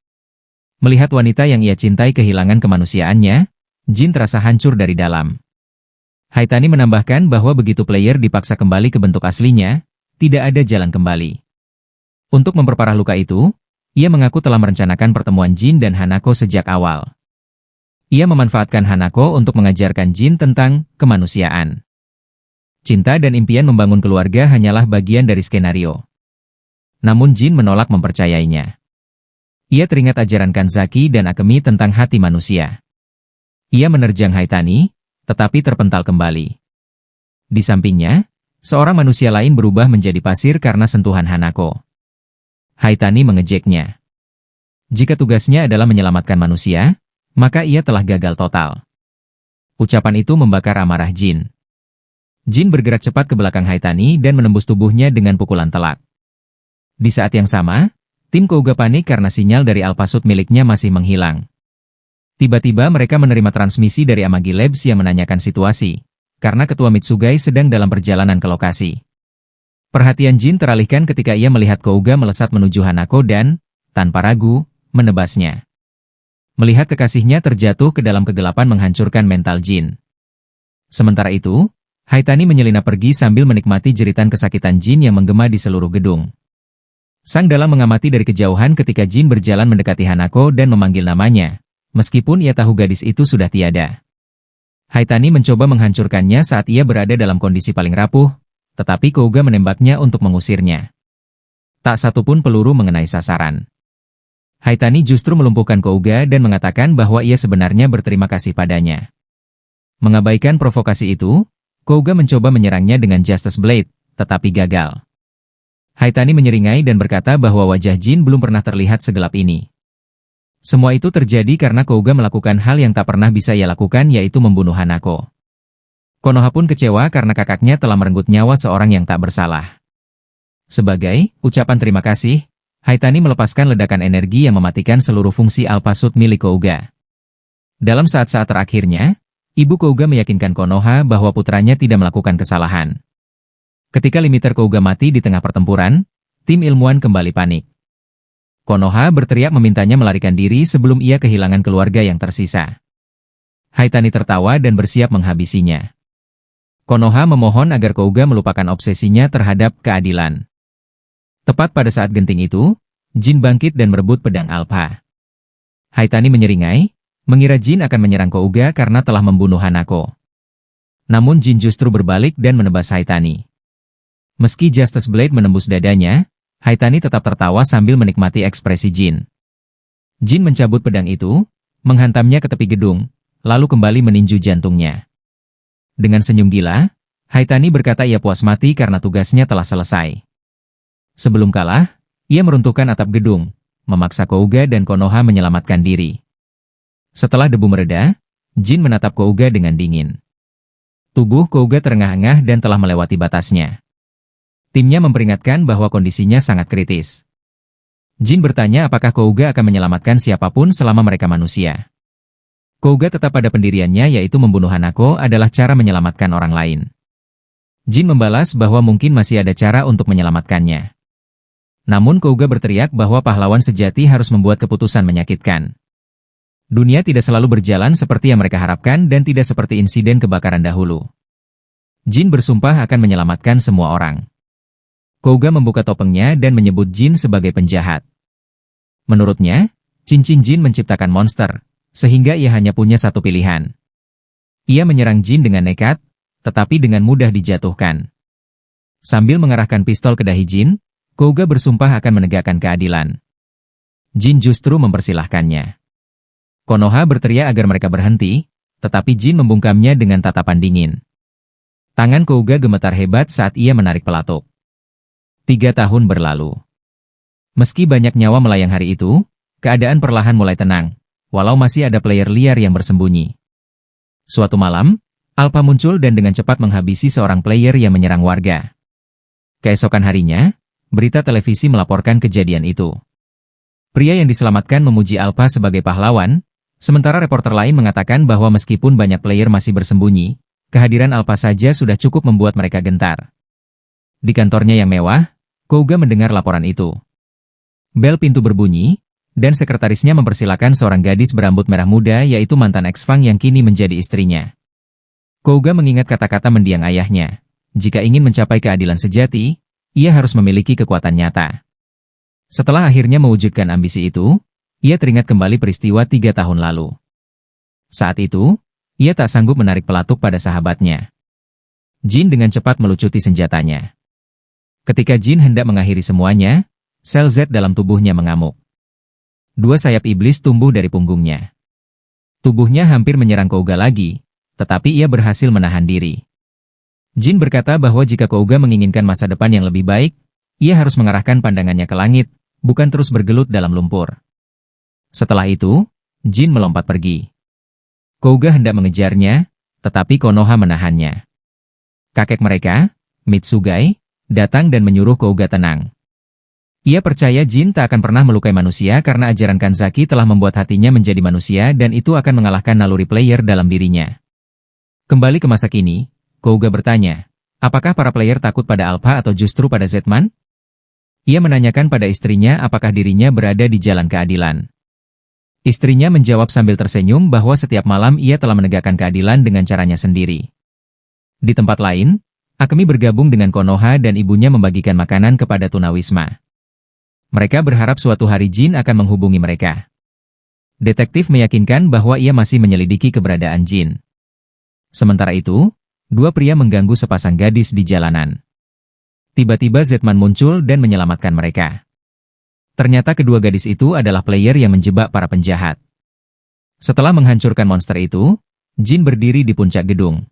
Melihat wanita yang ia cintai kehilangan kemanusiaannya, Jin terasa hancur dari dalam. Haitani menambahkan bahwa begitu player dipaksa kembali ke bentuk aslinya, tidak ada jalan kembali. Untuk memperparah luka itu, ia mengaku telah merencanakan pertemuan Jin dan Hanako sejak awal. Ia memanfaatkan Hanako untuk mengajarkan Jin tentang kemanusiaan. Cinta dan impian membangun keluarga hanyalah bagian dari skenario. Namun Jin menolak mempercayainya. Ia teringat ajaran Kanzaki dan Akemi tentang hati manusia. Ia menerjang Haitani, tetapi terpental kembali. Di sampingnya, seorang manusia lain berubah menjadi pasir karena sentuhan Hanako. Haitani mengejeknya. Jika tugasnya adalah menyelamatkan manusia, maka ia telah gagal total. Ucapan itu membakar amarah Jin. Jin bergerak cepat ke belakang Haitani dan menembus tubuhnya dengan pukulan telak. Di saat yang sama, tim Kouga panik karena sinyal dari Alpha-Suit miliknya masih menghilang. Tiba-tiba mereka menerima transmisi dari Amagi Labs yang menanyakan situasi, karena Ketua Mitsugai sedang dalam perjalanan ke lokasi. Perhatian Jin teralihkan ketika ia melihat Kouga melesat menuju Hanako dan, tanpa ragu, menebasnya. Melihat kekasihnya terjatuh ke dalam kegelapan menghancurkan mental Jin. Sementara itu, Haitani menyelinap pergi sambil menikmati jeritan kesakitan Jin yang menggema di seluruh gedung. Sang dalang mengamati dari kejauhan ketika Jin berjalan mendekati Hanako dan memanggil namanya, meskipun ia tahu gadis itu sudah tiada. Haitani mencoba menghancurkannya saat ia berada dalam kondisi paling rapuh, tetapi Kouga menembaknya untuk mengusirnya. Tak satu pun peluru mengenai sasaran. Haitani justru melumpuhkan Kouga dan mengatakan bahwa ia sebenarnya berterima kasih padanya. Mengabaikan provokasi itu, Kouga mencoba menyerangnya dengan Justice Blade, tetapi gagal. Haitani menyeringai dan berkata bahwa wajah Jin belum pernah terlihat segelap ini. Semua itu terjadi karena Kouga melakukan hal yang tak pernah bisa ia lakukan, yaitu membunuh Hanako. Konoha pun kecewa karena kakaknya telah merenggut nyawa seorang yang tak bersalah. Sebagai ucapan terima kasih, Haitani melepaskan ledakan energi yang mematikan seluruh fungsi Alpha-Suit milik Kouga. Dalam saat-saat terakhirnya, Ibu Kouga meyakinkan Konoha bahwa putranya tidak melakukan kesalahan. Ketika limiter Kouga mati di tengah pertempuran, tim ilmuwan kembali panik. Konoha berteriak memintanya melarikan diri sebelum ia kehilangan keluarga yang tersisa. Haitani tertawa dan bersiap menghabisinya. Konoha memohon agar Kouga melupakan obsesinya terhadap keadilan. Tepat pada saat genting itu, Jin bangkit dan merebut pedang Alpha. Haitani menyeringai, mengira Jin akan menyerang Kouga karena telah membunuh Hanako. Namun Jin justru berbalik dan menebas Haitani. Meski Justice Blade menembus dadanya, Haitani tetap tertawa sambil menikmati ekspresi Jin. Jin mencabut pedang itu, menghantamnya ke tepi gedung, lalu kembali meninju jantungnya. Dengan senyum gila, Haitani berkata ia puas mati karena tugasnya telah selesai. Sebelum kalah, ia meruntuhkan atap gedung, memaksa Kouga dan Konoha menyelamatkan diri. Setelah debu mereda, Jin menatap Kouga dengan dingin. Tubuh Kouga terengah-engah dan telah melewati batasnya. Timnya memperingatkan bahwa kondisinya sangat kritis. Jin bertanya apakah Kouga akan menyelamatkan siapapun selama mereka manusia. Kouga tetap pada pendiriannya, yaitu membunuh Hanako adalah cara menyelamatkan orang lain. Jin membalas bahwa mungkin masih ada cara untuk menyelamatkannya. Namun Kouga berteriak bahwa pahlawan sejati harus membuat keputusan menyakitkan. Dunia tidak selalu berjalan seperti yang mereka harapkan dan tidak seperti insiden kebakaran dahulu. Jin bersumpah akan menyelamatkan semua orang. Kouga membuka topengnya dan menyebut Jin sebagai penjahat. Menurutnya, cincin Jin menciptakan monster, sehingga ia hanya punya satu pilihan. Ia menyerang Jin dengan nekat, tetapi dengan mudah dijatuhkan. Sambil mengarahkan pistol ke dahi Jin, Kouga bersumpah akan menegakkan keadilan. Jin justru mempersilahkannya. Konoha berteriak agar mereka berhenti, tetapi Jin membungkamnya dengan tatapan dingin. Tangan Kouga gemetar hebat saat ia menarik pelatuk. 3 tahun berlalu. Meski banyak nyawa melayang hari itu, keadaan perlahan mulai tenang, walau masih ada player liar yang bersembunyi. Suatu malam, Alpha muncul dan dengan cepat menghabisi seorang player yang menyerang warga. Keesokan harinya, berita televisi melaporkan kejadian itu. Pria yang diselamatkan memuji Alpha sebagai pahlawan, sementara reporter lain mengatakan bahwa meskipun banyak player masih bersembunyi, kehadiran Alpha saja sudah cukup membuat mereka gentar. Di kantornya yang mewah, Kouga mendengar laporan itu. Bel pintu berbunyi, dan sekretarisnya mempersilakan seorang gadis berambut merah muda yaitu mantan ex-Fang yang kini menjadi istrinya. Kouga mengingat kata-kata mendiang ayahnya. Jika ingin mencapai keadilan sejati, ia harus memiliki kekuatan nyata. Setelah akhirnya mewujudkan ambisi itu, ia teringat kembali peristiwa 3 tahun lalu. Saat itu, ia tak sanggup menarik pelatuk pada sahabatnya. Jin dengan cepat melucuti senjatanya. Ketika Jin hendak mengakhiri semuanya, sel Z dalam tubuhnya mengamuk. 2 sayap iblis tumbuh dari punggungnya. Tubuhnya hampir menyerang Kouga lagi, tetapi ia berhasil menahan diri. Jin berkata bahwa jika Kouga menginginkan masa depan yang lebih baik, ia harus mengarahkan pandangannya ke langit, bukan terus bergelut dalam lumpur. Setelah itu, Jin melompat pergi. Kouga hendak mengejarnya, tetapi Konoha menahannya. Kakek mereka, Mitsugai, datang dan menyuruh Kouga tenang. Ia percaya Jin tak akan pernah melukai manusia karena ajaran Kanzaki telah membuat hatinya menjadi manusia dan itu akan mengalahkan naluri player dalam dirinya. Kembali ke masa kini, Kouga bertanya, apakah para player takut pada Alpha atau justru pada Zetman? Ia menanyakan pada istrinya apakah dirinya berada di jalan keadilan. Istrinya menjawab sambil tersenyum bahwa setiap malam ia telah menegakkan keadilan dengan caranya sendiri. Di tempat lain, Akemi bergabung dengan Konoha dan ibunya membagikan makanan kepada tunawisma. Mereka berharap suatu hari Jin akan menghubungi mereka. Detektif meyakinkan bahwa ia masih menyelidiki keberadaan Jin. Sementara itu, 2 pria mengganggu sepasang gadis di jalanan. Tiba-tiba Zetman muncul dan menyelamatkan mereka. Ternyata kedua gadis itu adalah player yang menjebak para penjahat. Setelah menghancurkan monster itu, Jin berdiri di puncak gedung.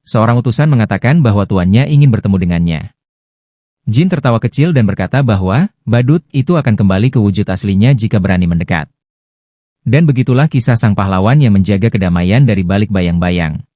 Seorang utusan mengatakan bahwa tuannya ingin bertemu dengannya. Jin tertawa kecil dan berkata bahwa badut itu akan kembali ke wujud aslinya jika berani mendekat. Dan begitulah kisah sang pahlawan yang menjaga kedamaian dari balik bayang-bayang.